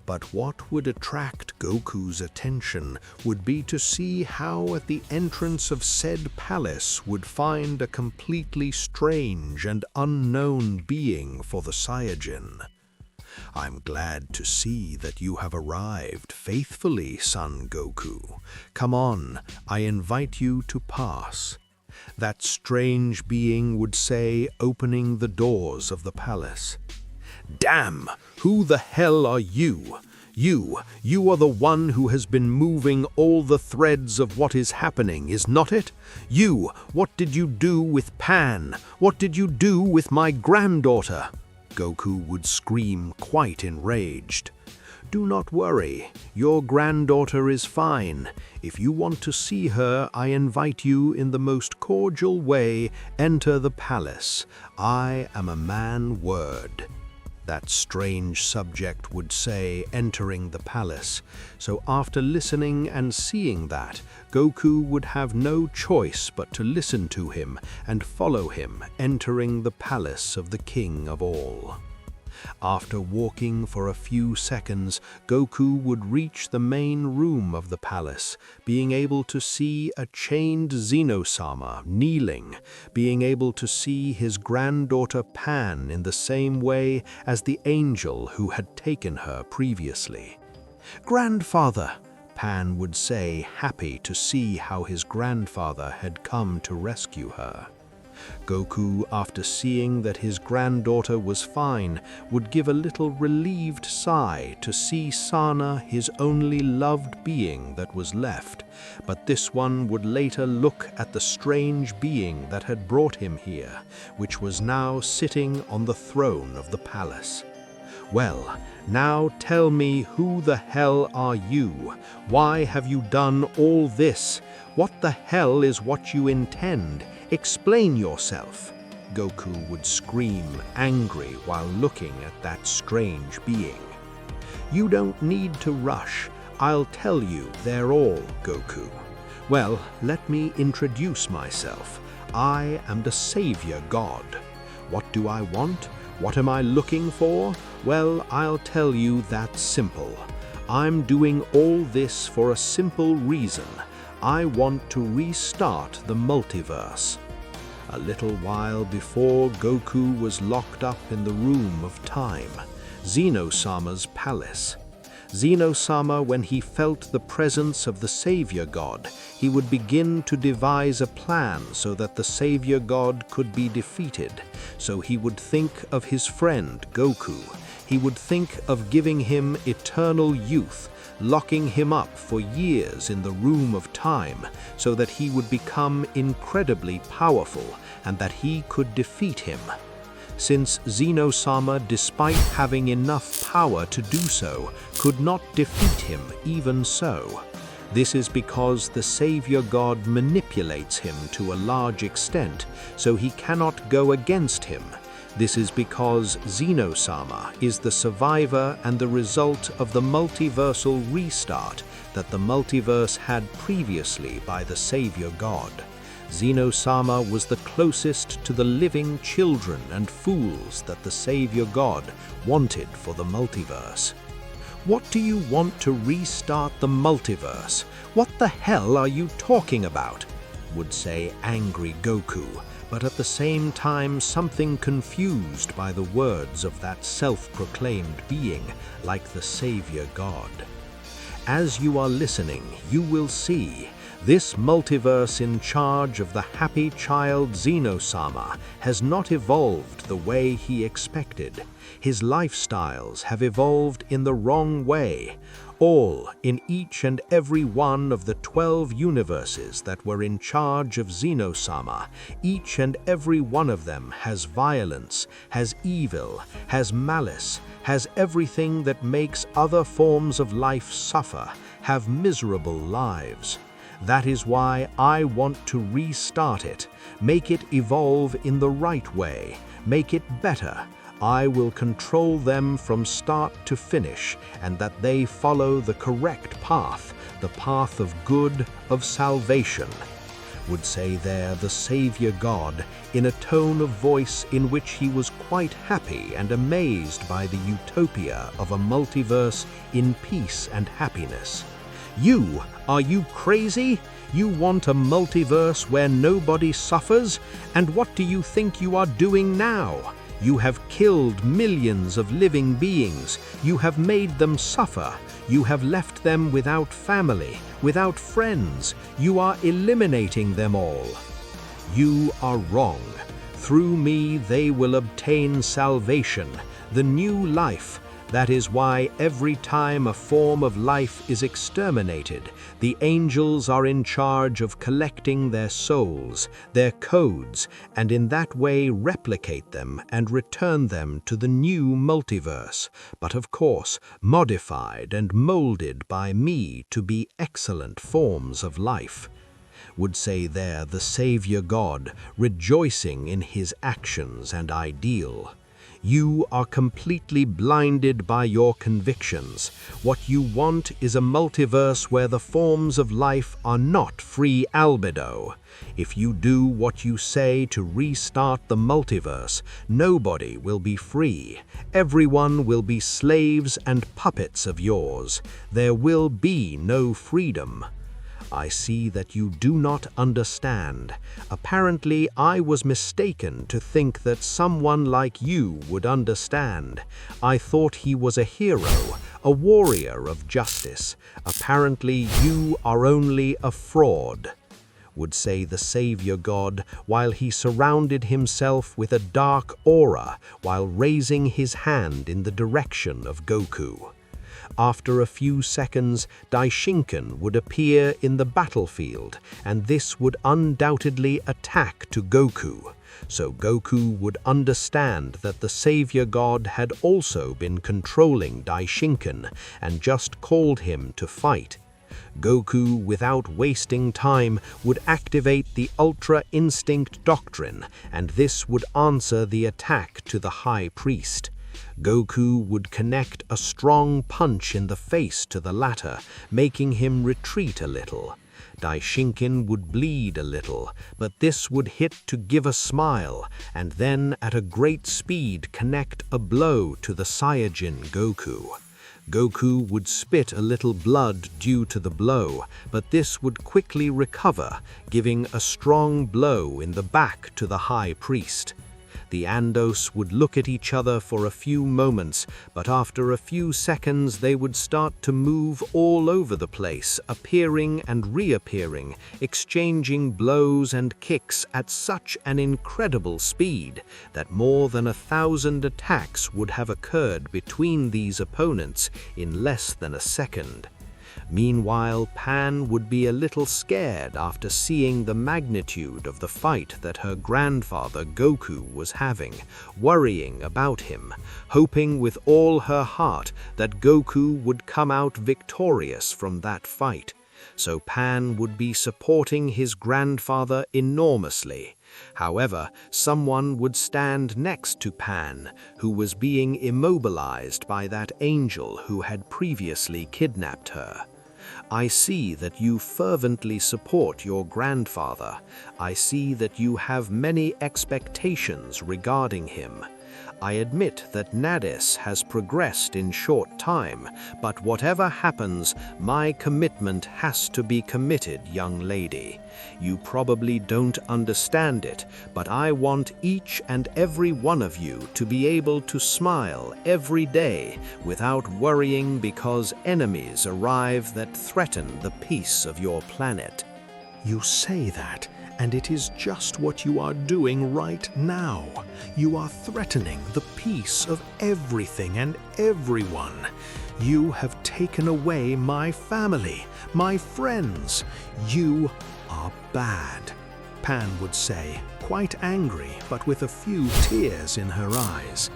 But what would attract Goku's attention would be to see how at the entrance of said palace would find a completely strange and unknown being for the Saiyajin. "I'm glad to see that you have arrived faithfully, son Goku. Come on, I invite you to pass," that strange being would say, opening the doors of the palace. "Damn! Who the hell are you? You are the one who has been moving all the threads of what is happening, is not it? What did you do with Pan? What did you do with my granddaughter?" Goku would scream, quite enraged. "Do not worry, your granddaughter is fine. If you want to see her, I invite you in the most cordial way, enter the palace. I am a man word," that strange subject would say, entering the palace. So after listening and seeing that, Goku would have no choice but to listen to him and follow him, entering the palace of the King of all. After walking for a few seconds, Goku would reach the main room of the palace, being able to see a chained Zeno-sama kneeling, being able to see his granddaughter Pan in the same way as the angel who had taken her previously. "Grandfather," Pan would say, happy to see how his grandfather had come to rescue her. Goku, after seeing that his granddaughter was fine, would give a little relieved sigh to see Sana, his only loved being that was left, but this one would later look at the strange being that had brought him here, which was now sitting on the throne of the palace. "Well, now tell me, who the hell are you? Why have you done all this? What the hell is what you intend? Explain yourself," Goku would scream, angry while looking at that strange being. "You don't need to rush. I'll tell you they're all, Goku. Well, let me introduce myself. I am the Savior God. What do I want? What am I looking for? Well, I'll tell you that's simple. I'm doing all this for a simple reason. I want to restart the multiverse." A little while before Goku was locked up in the room of time, Zeno-sama's palace. Zeno-sama, when he felt the presence of the Savior God, he would begin to devise a plan so that the Savior God could be defeated. So he would think of his friend Goku. He would think of giving him eternal youth, locking him up for years in the room of time, so that he would become incredibly powerful and that he could defeat him. Since Zeno-sama, despite having enough power to do so, could not defeat him even so. This is because the Savior God manipulates him to a large extent, so he cannot go against him. This is because Zeno-sama is the survivor and the result of the multiversal restart that the multiverse had previously by the Savior God. Zeno-sama was the closest to the living children and fools that the Savior God wanted for the multiverse. "What do you want to restart the multiverse? What the hell are you talking about?" would say angry Goku, but at the same time something confused by the words of that self-proclaimed being, like the Savior God. As you are listening, you will see this multiverse in charge of the happy child Zeno-sama has not evolved the way he expected. His lifestyles have evolved in the wrong way. All in each and every one of the 12 universes that were in charge of Zeno-sama, each and every one of them has violence, has evil, has malice, has everything that makes other forms of life suffer, have miserable lives. That is why I want to restart it, make it evolve in the right way, make it better. I will control them from start to finish, and that they follow the correct path, the path of good, of salvation, would say there the Savior God, in a tone of voice in which he was quite happy and amazed by the utopia of a multiverse in peace and happiness. Are you crazy? You want a multiverse where nobody suffers? And what do you think you are doing now? You have killed millions of living beings. You have made them suffer. You have left them without family, without friends. You are eliminating them all. You are wrong. Through me they will obtain salvation, the new life. That is why every time a form of life is exterminated, the angels are in charge of collecting their souls, their codes, and in that way replicate them and return them to the new multiverse, but of course modified and molded by me to be excellent forms of life. Would say there the Savior God, rejoicing in his actions and ideal. You are completely blinded by your convictions. What you want is a multiverse where the forms of life are not free albedo. If you do what you say to restart the multiverse, nobody will be free. Everyone will be slaves and puppets of yours. There will be no freedom. I see that you do not understand. Apparently, I was mistaken to think that someone like you would understand. I thought he was a hero, a warrior of justice. Apparently, you are only a fraud, would say the Savior God, while he surrounded himself with a dark aura while raising his hand in the direction of Goku. After a few seconds, Daishinkan would appear in the battlefield, and this would undoubtedly attack to Goku. So Goku would understand that the Savior God had also been controlling Daishinkan and just called him to fight. Goku, without wasting time, would activate the Ultra Instinct Doctrine, and this would answer the attack to the High Priest. Goku would connect a strong punch in the face to the latter, making him retreat a little. Daishinkan would bleed a little, but this would hit to give a smile, and then at a great speed connect a blow to the Saiyajin Goku. Goku would spit a little blood due to the blow, but this would quickly recover, giving a strong blow in the back to the High Priest. The Andos would look at each other for a few moments, but after a few seconds they would start to move all over the place, appearing and reappearing, exchanging blows and kicks at such an incredible speed that more than 1,000 attacks would have occurred between these opponents in less than a second. Meanwhile, Pan would be a little scared after seeing the magnitude of the fight that her grandfather Goku was having, worrying about him, hoping with all her heart that Goku would come out victorious from that fight. So Pan would be supporting his grandfather enormously. However, someone would stand next to Pan, who was being immobilized by that angel who had previously kidnapped her. I see that you fervently support your grandfather. I see that you have many expectations regarding him. I admit that Nadis has progressed in short time, but whatever happens, my commitment has to be committed, young lady. You probably don't understand it, but I want each and every one of you to be able to smile every day without worrying because enemies arrive that threaten the peace of your planet. You say that, and it is just what you are doing right now. You are threatening the peace of everything and everyone. You have taken away my family, my friends. You are bad, Pan would say, quite angry, but with a few tears in her eyes.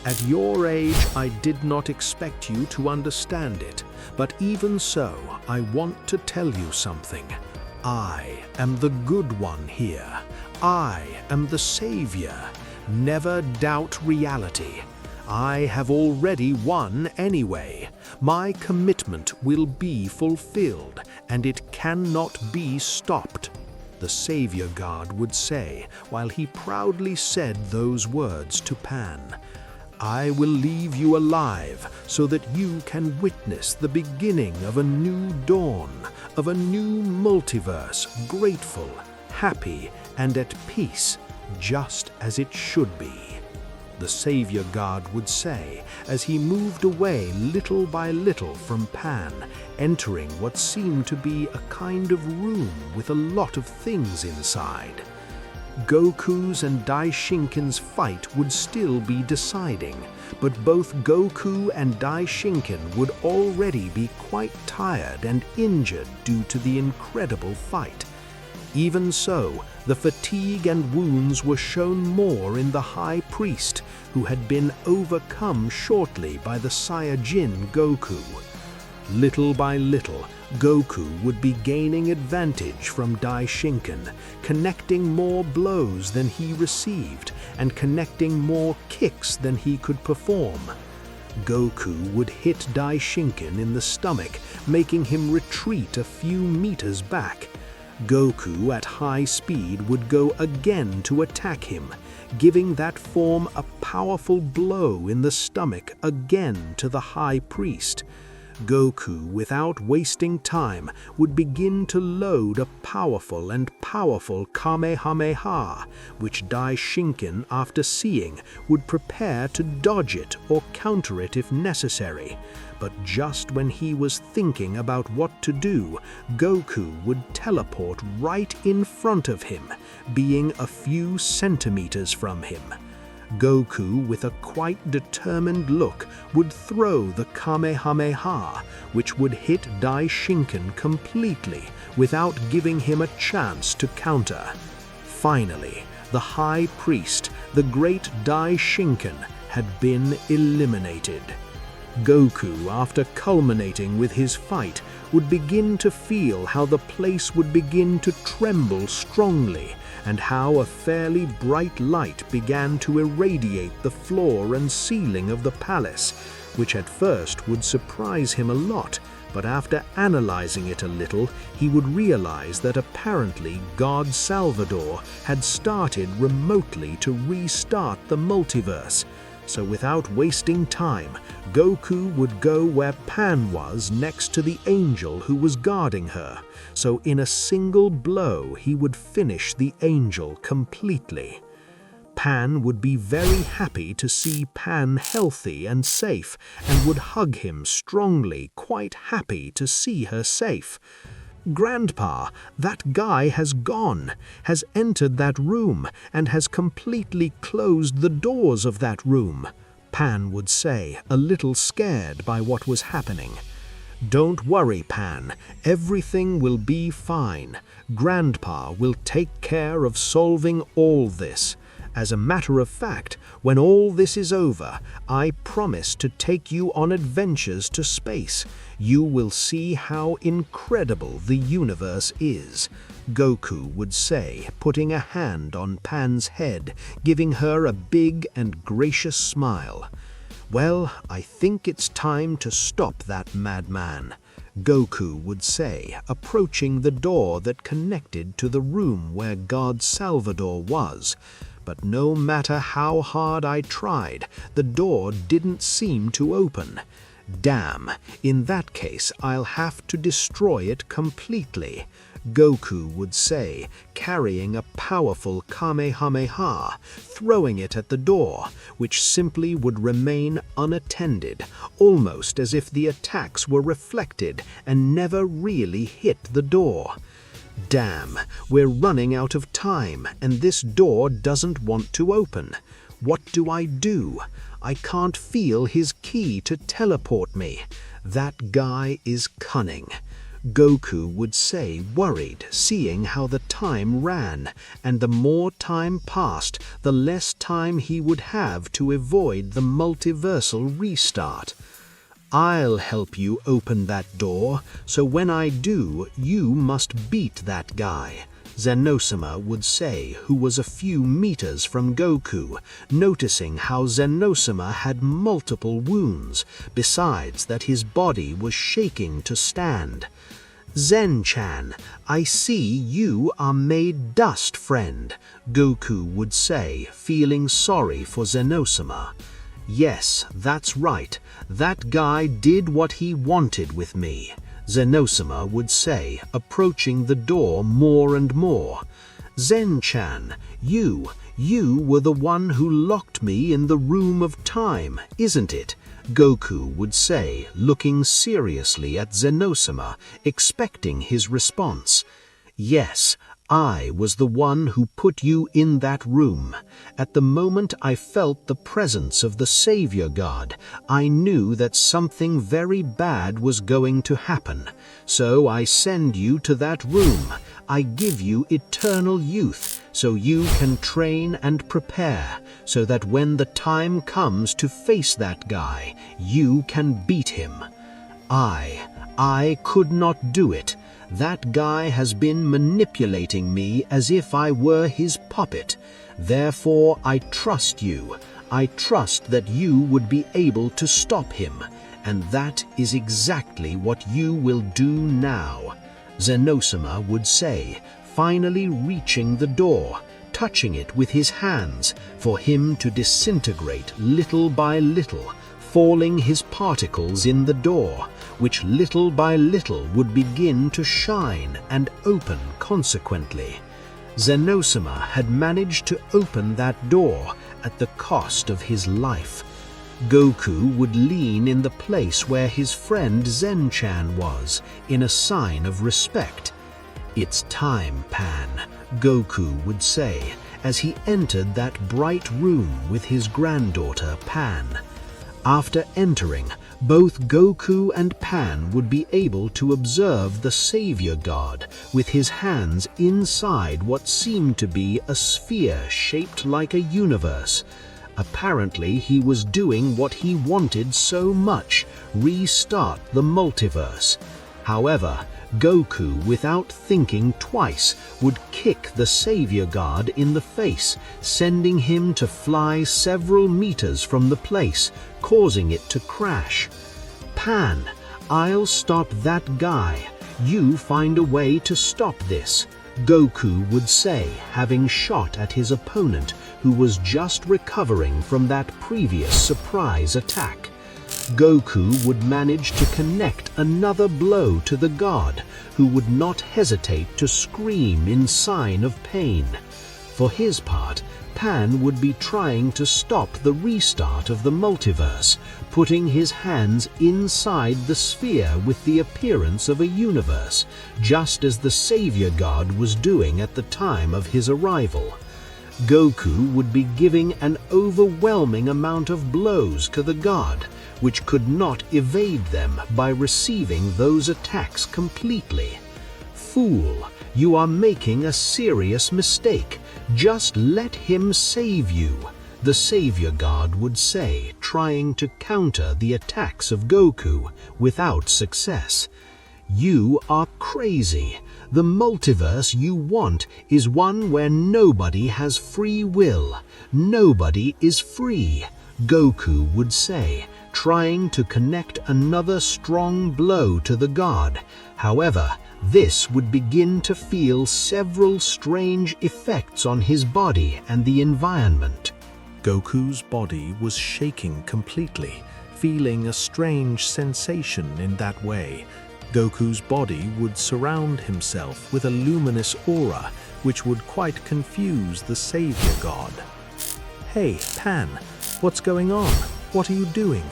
At your age, I did not expect you to understand it, but even so, I want to tell you something. I am the good one here. I am the savior. Never doubt reality. I have already won anyway. My commitment will be fulfilled, and it cannot be stopped, the Savior God would say, while he proudly said those words to Pan. I will leave you alive so that you can witness the beginning of a new dawn, of a new multiverse, grateful, happy, and at peace, just as it should be, the Savior God would say as he moved away little by little from Pan, entering what seemed to be a kind of room with a lot of things inside. Goku's and Daishinkan's fight would still be deciding, but both Goku and Daishinkan would already be quite tired and injured due to the incredible fight. Even so, the fatigue and wounds were shown more in the High Priest, who had been overcome shortly by the Saiyajin Goku. Little by little, Goku would be gaining advantage from Daishinkan, connecting more blows than he received and connecting more kicks than he could perform. Goku would hit Daishinkan in the stomach, making him retreat a few meters back. Goku at high speed would go again to attack him, giving that form a powerful blow in the stomach again to the High Priest. Goku, without wasting time, would begin to load a powerful Kamehameha, which Daishinkan, after seeing, would prepare to dodge it or counter it if necessary. But just when he was thinking about what to do, Goku would teleport right in front of him, being a few centimeters from him. Goku, with a quite determined look, would throw the Kamehameha, which would hit Daishinkan completely without giving him a chance to counter. Finally, the High Priest, the great Daishinkan, had been eliminated. Goku, after culminating with his fight, would begin to feel how the place would begin to tremble strongly, and how a fairly bright light began to irradiate the floor and ceiling of the palace, which at first would surprise him a lot, but after analyzing it a little, he would realize that apparently God Salvador had started remotely to restart the multiverse. So without wasting time, Goku would go where Pan was next to the angel who was guarding her, so in a single blow he would finish the angel completely. Pan would be very happy to see Pan healthy and safe, and would hug him strongly, quite happy to see her safe. "Grandpa, that guy has gone, has entered that room, and has completely closed the doors of that room," Pan would say, a little scared by what was happening. "Don't worry, Pan, everything will be fine. Grandpa will take care of solving all this. As a matter of fact, when all this is over, I promise to take you on adventures to space. You will see how incredible the universe is," Goku would say, putting a hand on Pan's head, giving her a big and gracious smile. "Well, I think it's time to stop that madman," Goku would say, approaching the door that connected to the room where God Salvador was. But no matter how hard I tried, the door didn't seem to open. "Damn, in that case I'll have to destroy it completely," Goku would say, carrying a powerful Kamehameha, throwing it at the door, which simply would remain unattended, almost as if the attacks were reflected and never really hit the door. "Damn, we're running out of time, and this door doesn't want to open. What do? I can't feel his key to teleport me. That guy is cunning," Goku would say, worried, seeing how the time ran, and the more time passed, the less time he would have to avoid the multiversal restart. "I'll help you open that door, so when I do, you must beat that guy," Zenosama would say, who was a few meters from Goku, noticing how Zenosama had multiple wounds, besides that his body was shaking to stand. "Zen-chan, I see you are made dust, friend," Goku would say, feeling sorry for Zenosama. "Yes, that's right. That guy did what he wanted with me," Zenosama would say, approaching the door more and more. "Zen-chan, you were the one who locked me in the room of time, isn't it?" Goku would say, looking seriously at Zenosama, expecting his response. "Yes, I was the one who put you in that room. At the moment I felt the presence of the Savior God, I knew that something very bad was going to happen. So I send you to that room. I give you eternal youth, so you can train and prepare, so that when the time comes to face that guy, you can beat him. I could not do it. That guy has been manipulating me as if I were his puppet. Therefore, I trust you. I trust that you would be able to stop him. And that is exactly what you will do now," Zenosama would say, finally reaching the door, touching it with his hands, for him to disintegrate little by little, falling his particles in the door, which little by little would begin to shine and open consequently. Zenosama had managed to open that door at the cost of his life. Goku would lean in the place where his friend Zen-chan was, in a sign of respect. "It's time, Pan," Goku would say, as he entered that bright room with his granddaughter Pan. After entering, both Goku and Pan would be able to observe the Savior God with his hands inside what seemed to be a sphere shaped like a universe. Apparently, he was doing what he wanted so much, restart the multiverse. However, Goku, without thinking twice, would kick the Savior God in the face, sending him to fly several meters from the place, causing it to crash. "Pan, I'll stop that guy. You find a way to stop this," Goku would say, having shot at his opponent, who was just recovering from that previous surprise attack. Goku would manage to connect another blow to the god, who would not hesitate to scream in sign of pain. For his part, Pan would be trying to stop the restart of the multiverse, putting his hands inside the sphere with the appearance of a universe, just as the Savior God was doing at the time of his arrival. Goku would be giving an overwhelming amount of blows to the god, which could not evade them by receiving those attacks completely. "Fool, you are making a serious mistake. Just let him save you," the Savior God would say, trying to counter the attacks of Goku without success. "You are crazy. The multiverse you want is one where nobody has free will. Nobody is free," Goku would say, trying to connect another strong blow to the god. However, this would begin to feel several strange effects on his body and the environment. Goku's body was shaking completely, feeling a strange sensation in that way. Goku's body would surround himself with a luminous aura, which would quite confuse the Savior God. "Hey, Pan, what's going on? What are you doing?"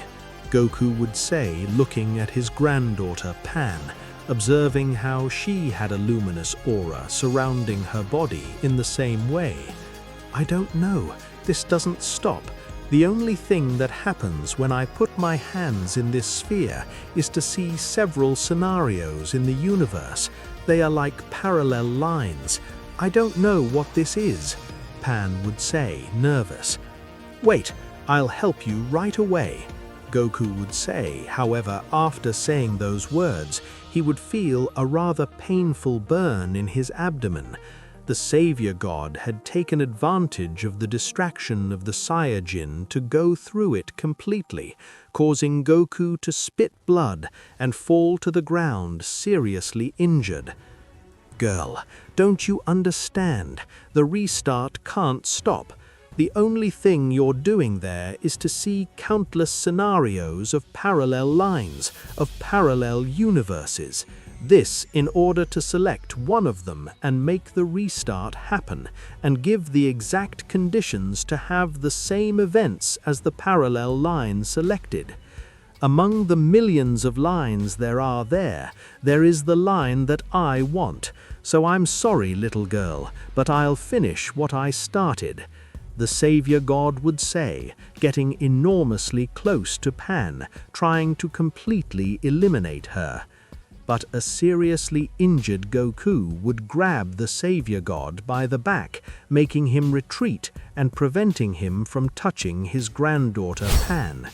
Goku would say, looking at his granddaughter Pan, observing how she had a luminous aura surrounding her body in the same way. "I don't know. This doesn't stop. The only thing that happens when I put my hands in this sphere is to see several scenarios in the universe. They are like parallel lines. I don't know what this is," Pan would say, nervous. "Wait, I'll help you right away," Goku would say. However, after saying those words, he would feel a rather painful burn in his abdomen. The Savior God had taken advantage of the distraction of the Saiyajin to go through it completely, causing Goku to spit blood and fall to the ground seriously injured. "Girl, don't you understand? The restart can't stop. The only thing you're doing there is to see countless scenarios of parallel lines, of parallel universes. This in order to select one of them and make the restart happen, and give the exact conditions to have the same events as the parallel line selected. Among the millions of lines there is the line that I want. So I'm sorry, little girl, but I'll finish what I started," the Savior God would say, getting enormously close to Pan, trying to completely eliminate her. But a seriously injured Goku would grab the Savior God by the back, making him retreat and preventing him from touching his granddaughter Pan.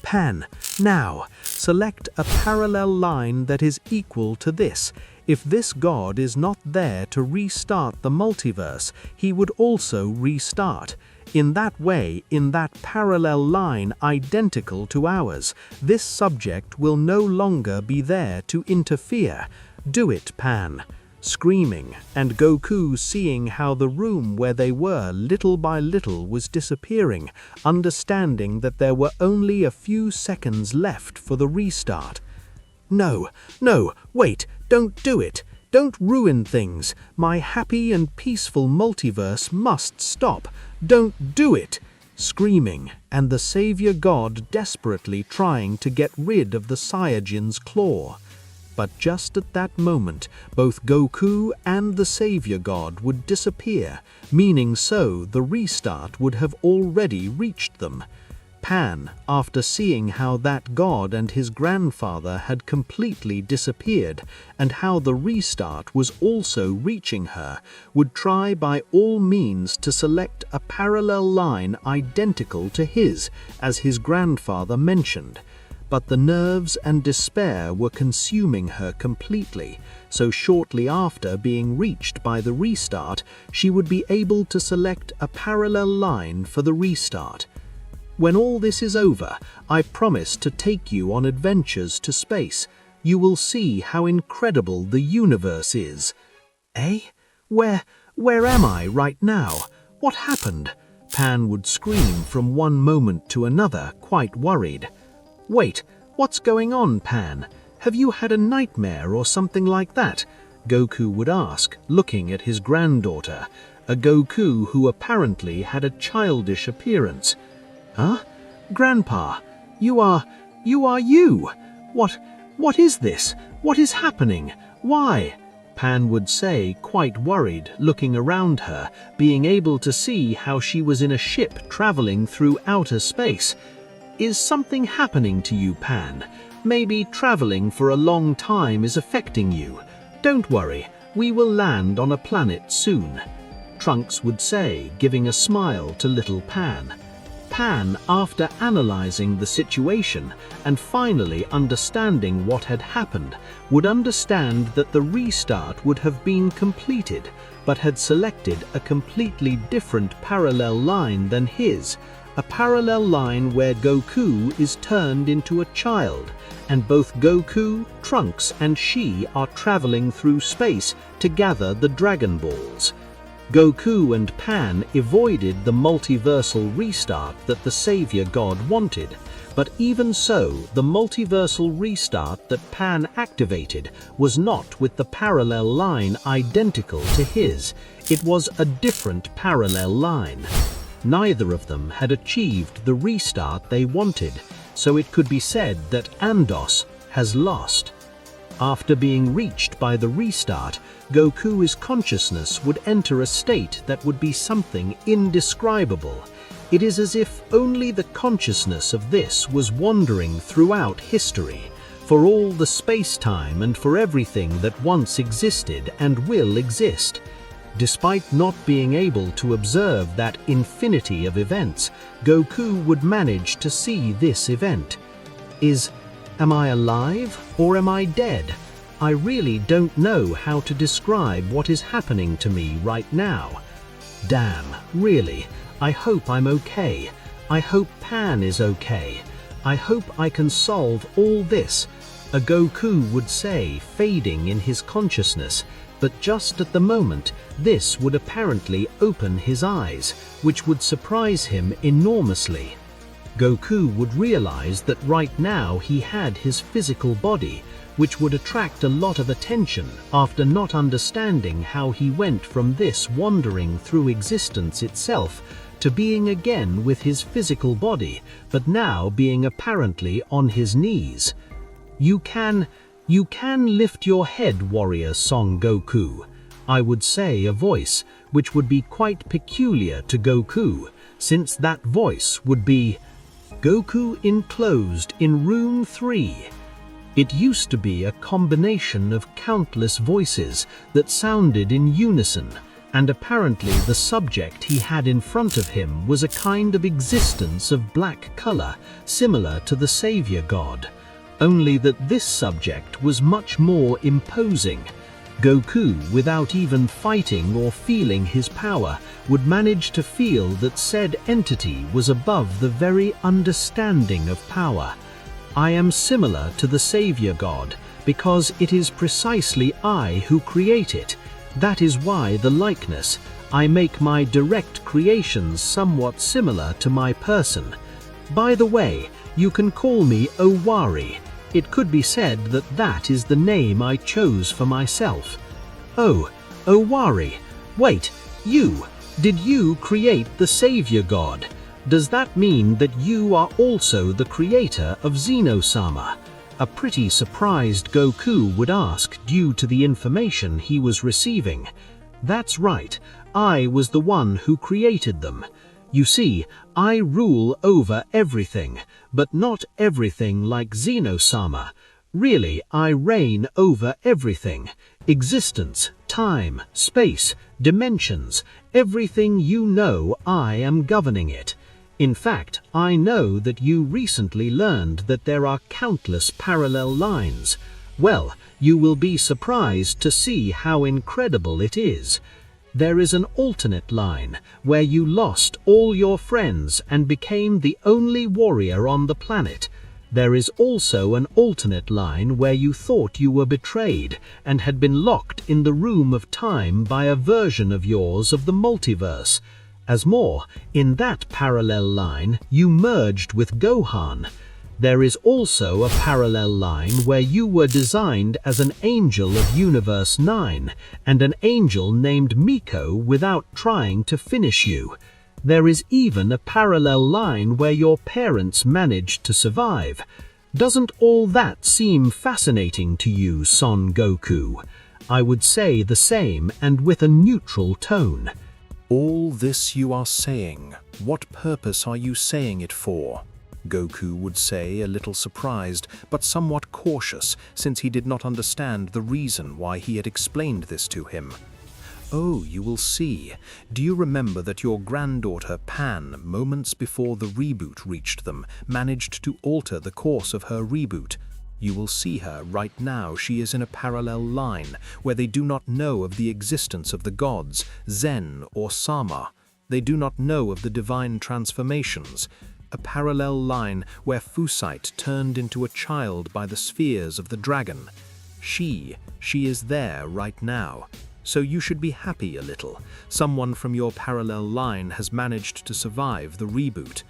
Pan, now, select a parallel line that is equal to this. If this god is not there to restart the multiverse, he would also restart. In that way, in that parallel line identical to ours, this subject will no longer be there to interfere. Do it, Pan. Screaming, and Goku seeing how the room where they were little by little was disappearing, understanding that there were only a few seconds left for the restart. No, wait, don't do it. Don't ruin things. My happy and peaceful multiverse must stop. Don't do it. Screaming, and the Savior God desperately trying to get rid of the Saiyajin's claw. But just at that moment, both Goku and the Savior God would disappear, meaning so the restart would have already reached them. Pan, after seeing how that god and his grandfather had completely disappeared, and how the restart was also reaching her, would try by all means to select a parallel line identical to his, as his grandfather mentioned. But the nerves and despair were consuming her completely, so shortly after being reached by the restart, she would be able to select a parallel line for the restart. When all this is over, I promise to take you on adventures to space. You will see how incredible the universe is. Eh? Where am I right now? What happened? Pan would scream from one moment to another, quite worried. Wait, what's going on, Pan? Have you had a nightmare or something like that? Goku would ask, looking at his granddaughter, a Goku who apparently had a childish appearance. Huh? Grandpa, you are you! What is this? What is happening? Why? Pan would say, quite worried, looking around her, being able to see how she was in a ship traveling through outer space. Is something happening to you, Pan? Maybe traveling for a long time is affecting you. Don't worry, we will land on a planet soon. Trunks would say, giving a smile to little Pan. Pan, after analyzing the situation and finally understanding what had happened, would understand that the restart would have been completed, but had selected a completely different parallel line than his, a parallel line where Goku is turned into a child, and both Goku, Trunks, and she are traveling through space to gather the Dragon Balls. Goku and Pan avoided the multiversal restart that the Savior God wanted, but even so, the multiversal restart that Pan activated was not with the parallel line identical to his. It was a different parallel line. Neither of them had achieved the restart they wanted, so it could be said that Andos has lost. After being reached by the restart, Goku's consciousness would enter a state that would be something indescribable. It is as if only the consciousness of this was wandering throughout history, for all the space-time and for everything that once existed and will exist. Despite not being able to observe that infinity of events, Goku would manage to see this event. Am I alive or am I dead? I really don't know how to describe what is happening to me right now. Damn, really, I hope I'm okay. I hope Pan is okay. I hope I can solve all this, a Goku would say, fading in his consciousness, but just at the moment, this would apparently open his eyes, which would surprise him enormously. Goku would realize that right now he had his physical body, which would attract a lot of attention after not understanding how he went from this wandering through existence itself to being again with his physical body, but now being apparently on his knees. You can lift your head, warrior Son Goku, I would say, a voice which would be quite peculiar to Goku, since that voice would be Goku enclosed in room 3. It used to be a combination of countless voices that sounded in unison, and apparently the subject he had in front of him was a kind of existence of black color, similar to the Savior God, only that this subject was much more imposing. Goku, without even fighting or feeling his power, would manage to feel that said entity was above the very understanding of power. I am similar to the Savior God, because it is precisely I who create it. That is why the likeness. I make my direct creations somewhat similar to my person. By the way, you can call me Owari. It could be said that that is the name I chose for myself. Oh, Owari. Wait, did you create the Savior God? Does that mean that you are also the creator of Zeno-sama? A pretty surprised Goku would ask due to the information he was receiving. That's right, I was the one who created them. You see, I rule over everything, but not everything like Zeno-sama. Really, I reign over everything. Existence, time, space, dimensions, everything you know, I am governing it. In fact, I know that you recently learned that there are countless parallel lines. Well, you will be surprised to see how incredible it is. There is an alternate line where you lost all your friends and became the only warrior on the planet. There is also an alternate line where you thought you were betrayed and had been locked in the room of time by a version of yours of the multiverse. As more, in that parallel line, you merged with Gohan. There is also a parallel line where you were designed as an angel of Universe 9 and an angel named Miko without trying to finish you. There is even a parallel line where your parents managed to survive. Doesn't all that seem fascinating to you, Son Goku? I would say the same and with a neutral tone. All this you are saying, what purpose are you saying it for? Goku would say, a little surprised, but somewhat cautious, since he did not understand the reason why he had explained this to him. Oh, you will see. Do you remember that your granddaughter Pan, moments before the reboot reached them, managed to alter the course of her reboot? You will see her right now. She is in a parallel line where they do not know of the existence of the gods, Zen or Sama. They do not know of the divine transformations. A parallel line where Fusite turned into a child by the spheres of the dragon. She is there right now. So you should be happy a little. Someone from your parallel line has managed to survive the reboot.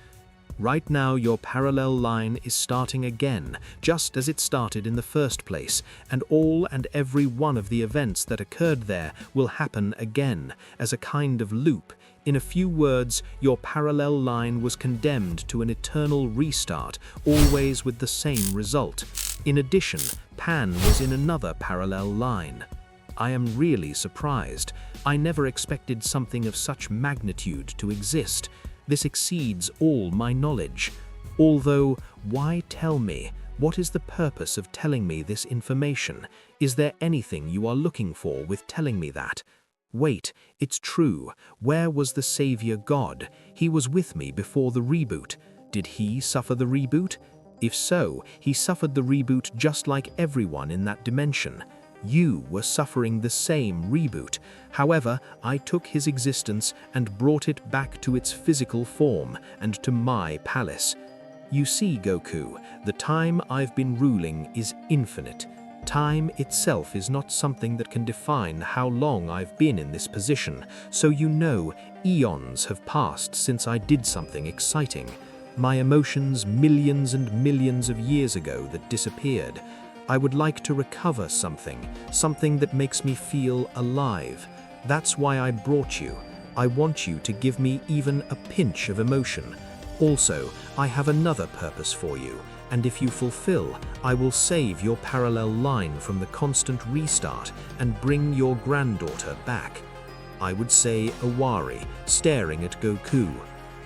Right now your parallel line is starting again, just as it started in the first place, and all and every one of the events that occurred there will happen again, as a kind of loop. In a few words, your parallel line was condemned to an eternal restart, always with the same result. In addition, Pan was in another parallel line. I am really surprised. I never expected something of such magnitude to exist. This exceeds all my knowledge. Although, why tell me? What is the purpose of telling me this information? Is there anything you are looking for with telling me that? Wait, it's true. Where was the Savior God? He was with me before the reboot. Did he suffer the reboot? If so, he suffered the reboot just like everyone in that dimension. You were suffering the same reboot. However, I took his existence and brought it back to its physical form and to my palace. You see, Goku, the time I've been ruling is infinite. Time itself is not something that can define how long I've been in this position, so you know, eons have passed since I did something exciting. My emotions millions and millions of years ago that disappeared. I would like to recover something that makes me feel alive. That's why I brought you. I want you to give me even a pinch of emotion. Also, I have another purpose for you, and if you fulfill, I will save your parallel line from the constant restart and bring your granddaughter back. I would say Owari, staring at Goku.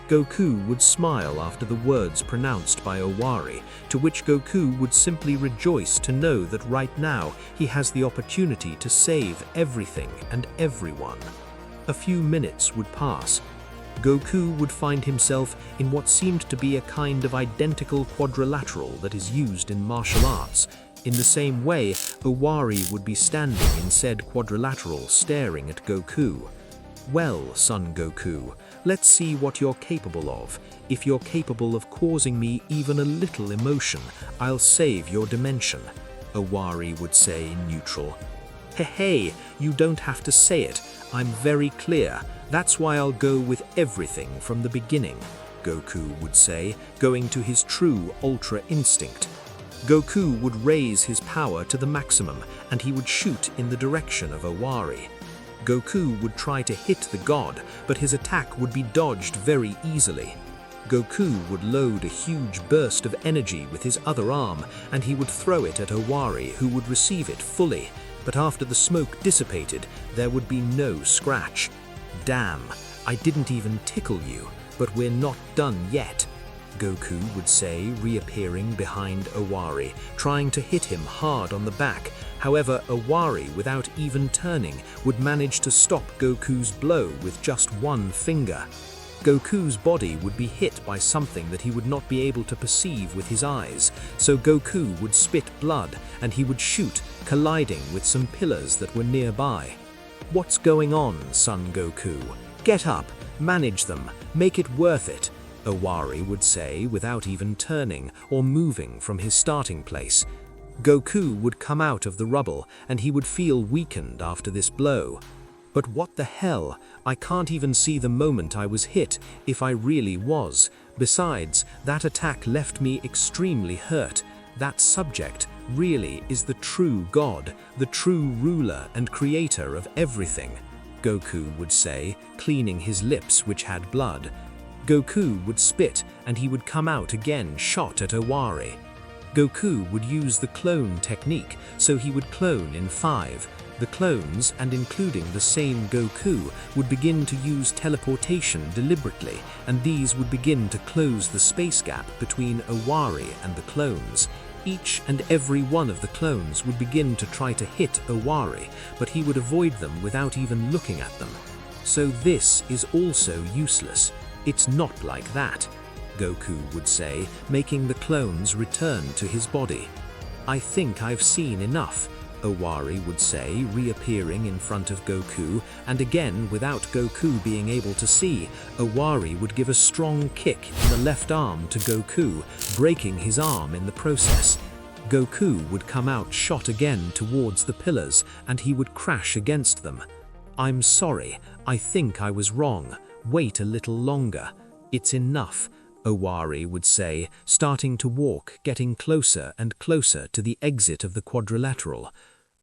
Goku would smile after the words pronounced by Owari, to which Goku would simply rejoice to know that right now he has the opportunity to save everything and everyone. A few minutes would pass. Goku would find himself in what seemed to be a kind of identical quadrilateral that is used in martial arts. In the same way, Owari would be standing in said quadrilateral staring at Goku. "Well, Son Goku, let's see what you're capable of. If you're capable of causing me even a little emotion, I'll save your dimension," Owari would say neutral. Hey, you don't have to say it. I'm very clear. That's why I'll go with everything from the beginning, Goku would say, going to his true Ultra Instinct. Goku would raise his power to the maximum, and he would shoot in the direction of Owari. Goku would try to hit the god, but his attack would be dodged very easily. Goku would load a huge burst of energy with his other arm, and he would throw it at Owari, who would receive it fully. But after the smoke dissipated, there would be no scratch. "Damn, I didn't even tickle you, but we're not done yet," Goku would say, reappearing behind Owari, trying to hit him hard on the back. However, Owari, without even turning, would manage to stop Goku's blow with just one finger. Goku's body would be hit by something that he would not be able to perceive with his eyes, so Goku would spit blood and he would shoot, colliding with some pillars that were nearby. "What's going on, Son Goku? Get up, manage them, make it worth it," Owari would say without even turning or moving from his starting place. Goku would come out of the rubble and he would feel weakened after this blow. "But what the hell? I can't even see the moment I was hit, if I really was. Besides, that attack left me extremely hurt. That subject really is the true God, the true ruler and creator of everything," Goku would say, cleaning his lips which had blood. Goku would spit and he would come out again shot at Owari. Goku would use the clone technique, so he would clone in 5. The clones, and including the same Goku, would begin to use teleportation deliberately, and these would begin to close the space gap between Owari and the clones. Each and every one of the clones would begin to try to hit Owari, but he would avoid them without even looking at them. "So this is also useless. It's not like that," Goku would say, making the clones return to his body. "I think I've seen enough," Owari would say, reappearing in front of Goku, and again, without Goku being able to see, Owari would give a strong kick in the left arm to Goku, breaking his arm in the process. Goku would come out shot again towards the pillars, and he would crash against them. "I'm sorry, I think I was wrong. Wait a little longer. It's enough," Owari would say, starting to walk, getting closer and closer to the exit of the quadrilateral.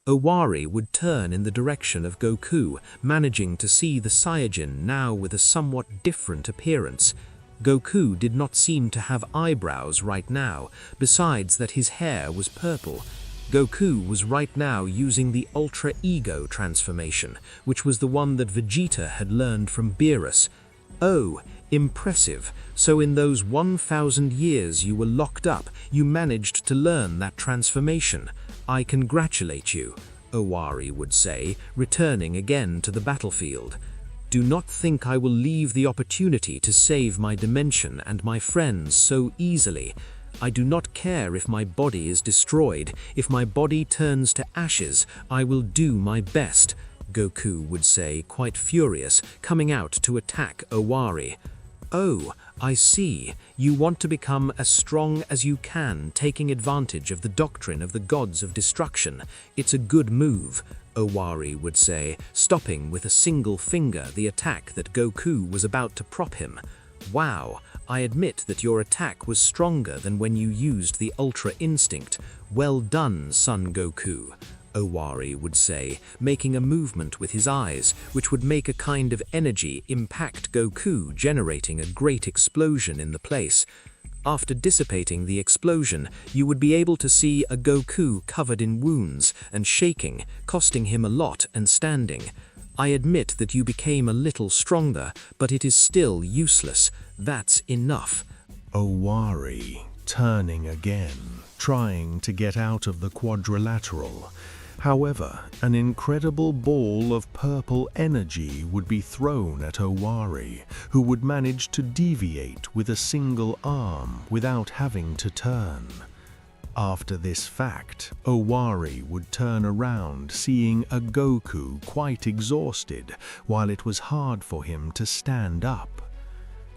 Owari would turn in the direction of Goku, managing to see the Saiyajin now with a somewhat different appearance. Goku did not seem to have eyebrows right now, besides that his hair was purple. Goku was right now using the Ultra Ego transformation, which was the one that Vegeta had learned from Beerus. "Oh, impressive. So in those 1,000 years you were locked up, you managed to learn that transformation. I congratulate you," Owari would say, returning again to the battlefield. "Do not think I will leave the opportunity to save my dimension and my friends so easily. I do not care if my body is destroyed. If my body turns to ashes, I will do my best," Goku would say, quite furious, coming out to attack Owari. "Oh, I see. You want to become as strong as you can, taking advantage of the doctrine of the gods of destruction. It's a good move," Owari would say, stopping with a single finger the attack that Goku was about to prop him. "Wow, I admit that your attack was stronger than when you used the Ultra Instinct. Well done, Son Goku," Owari would say, making a movement with his eyes, which would make a kind of energy impact Goku, generating a great explosion in the place. After dissipating the explosion, you would be able to see a Goku covered in wounds and shaking, costing him a lot and standing. "I admit that you became a little stronger, but it is still useless. That's enough." Owari, turning again, trying to get out of the quadrilateral. However, an incredible ball of purple energy would be thrown at Owari, who would manage to deviate with a single arm without having to turn. After this fact, Owari would turn around, seeing a Goku quite exhausted, while it was hard for him to stand up.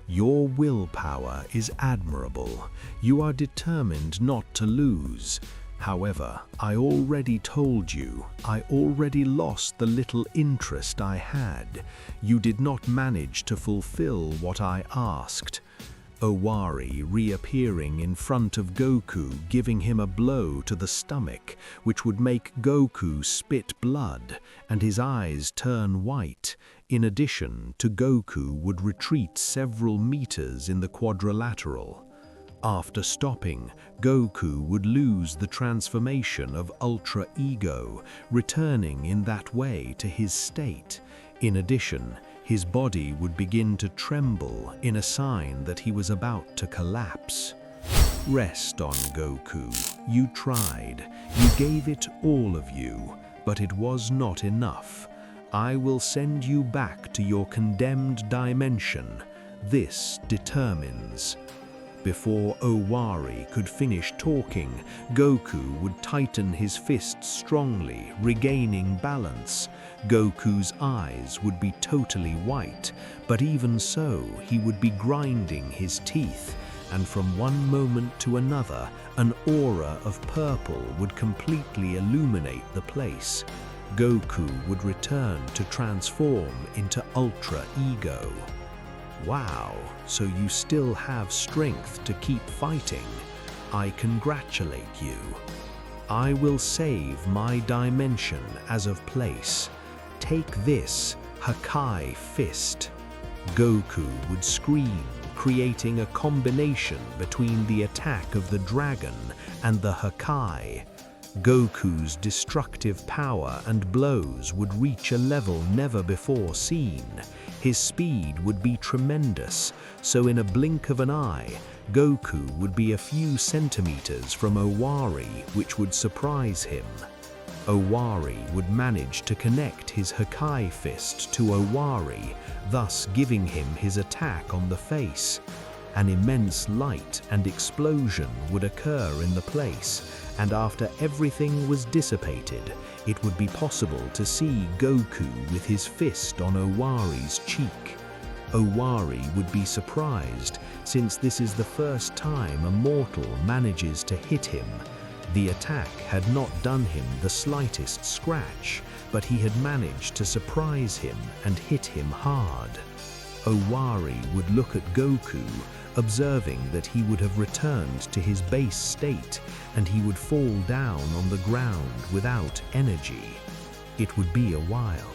Your willpower is admirable. You are determined not to lose. However, I already told you, I already lost the little interest I had. You did not manage to fulfill what I asked. Owari reappearing in front of Goku, giving him a blow to the stomach, which would make Goku spit blood and his eyes turn white. In addition to Goku would retreat several meters in the quadrilateral. After stopping, Goku would lose the transformation of Ultra Ego, returning in that way to his state. In addition, his body would begin to tremble in a sign that he was about to collapse. Rest on, Goku. You tried. You gave it all of you, but it was not enough. I will send you back to your condemned dimension. This determines. Before Owari could finish talking, Goku would tighten his fists strongly, regaining balance. Goku's eyes would be totally white, but even so, he would be grinding his teeth, and from one moment to another, an aura of purple would completely illuminate the place. Goku would return to transform into Ultra Ego. Wow, so you still have strength to keep fighting. I congratulate you. I will save my dimension as of place. Take this, Hakai Fist. Goku would scream, creating a combination between the attack of the dragon and the Hakai. Goku's destructive power and blows would reach a level never before seen. His speed would be tremendous, so in a blink of an eye, Goku would be a few centimeters from Owari, which would surprise him. Owari would manage to connect his Hakai Fist to Owari, thus giving him his attack on the face. An immense light and explosion would occur in the place, and after everything was dissipated, it would be possible to see Goku with his fist on Owari's cheek. Owari would be surprised, since this is the first time a mortal manages to hit him. The attack had not done him the slightest scratch, but he had managed to surprise him and hit him hard. Owari would look at Goku, observing that he would have returned to his base state, and he would fall down on the ground without energy. It would be a while.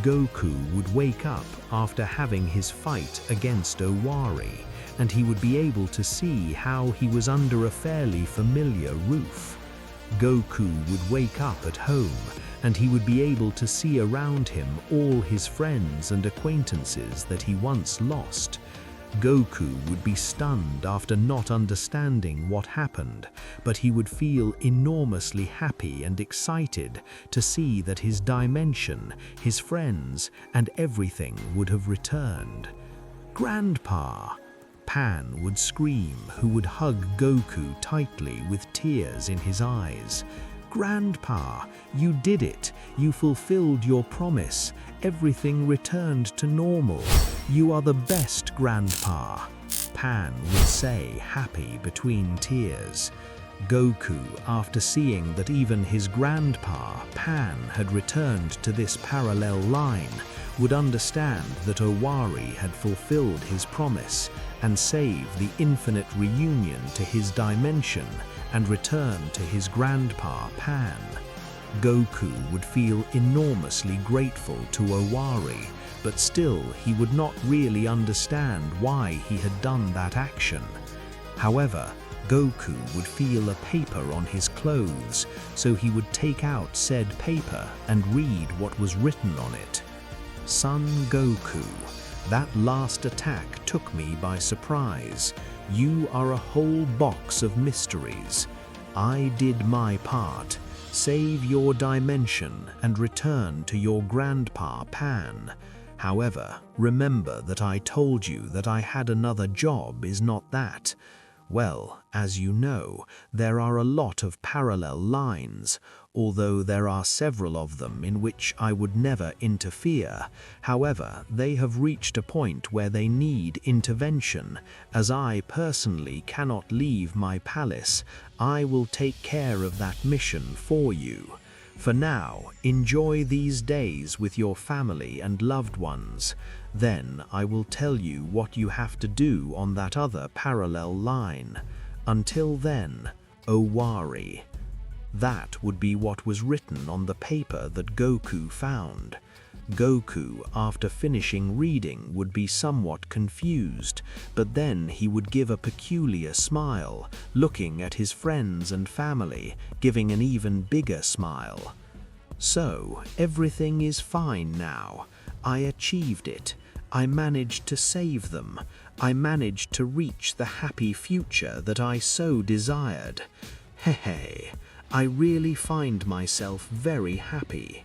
Goku would wake up after having his fight against Owari, and he would be able to see how he was under a fairly familiar roof. Goku would wake up at home, and he would be able to see around him all his friends and acquaintances that he once lost. Goku would be stunned after not understanding what happened, but he would feel enormously happy and excited to see that his dimension, his friends, and everything would have returned. Grandpa! Pan would scream, who would hug Goku tightly with tears in his eyes. Grandpa, you did it. You fulfilled your promise. Everything returned to normal. You are the best, Grandpa. Pan would say, happy between tears. Goku, after seeing that even his grandpa, Pan, had returned to this parallel line, would understand that Owari had fulfilled his promise and saved the infinite reunion to his dimension and return to his grandpa Pan. Goku would feel enormously grateful to Owari, but still he would not really understand why he had done that action. However, Goku would feel a paper on his clothes, so he would take out said paper and read what was written on it. Son Goku, that last attack took me by surprise. You are a whole box of mysteries. I did my part. Save your dimension and return to your grandpa Pan. However, remember that I told you that I had another job, is not that? Well, as you know, there are a lot of parallel lines, although there are several of them in which I would never interfere. However, they have reached a point where they need intervention. As I personally cannot leave my palace, I will take care of that mission for you. For now, enjoy these days with your family and loved ones. Then I will tell you what you have to do on that other parallel line. Until then, Owari. That would be what was written on the paper that Goku found. Goku, after finishing reading, would be somewhat confused, but then he would give a peculiar smile, looking at his friends and family, giving an even bigger smile. So, everything is fine now. I achieved it. I managed to save them. I managed to reach the happy future that I so desired. Hehe, I really find myself very happy.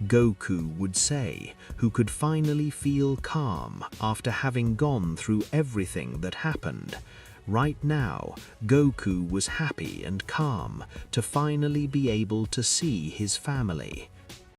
Goku would say, who could finally feel calm after having gone through everything that happened. Right now, Goku was happy and calm to finally be able to see his family.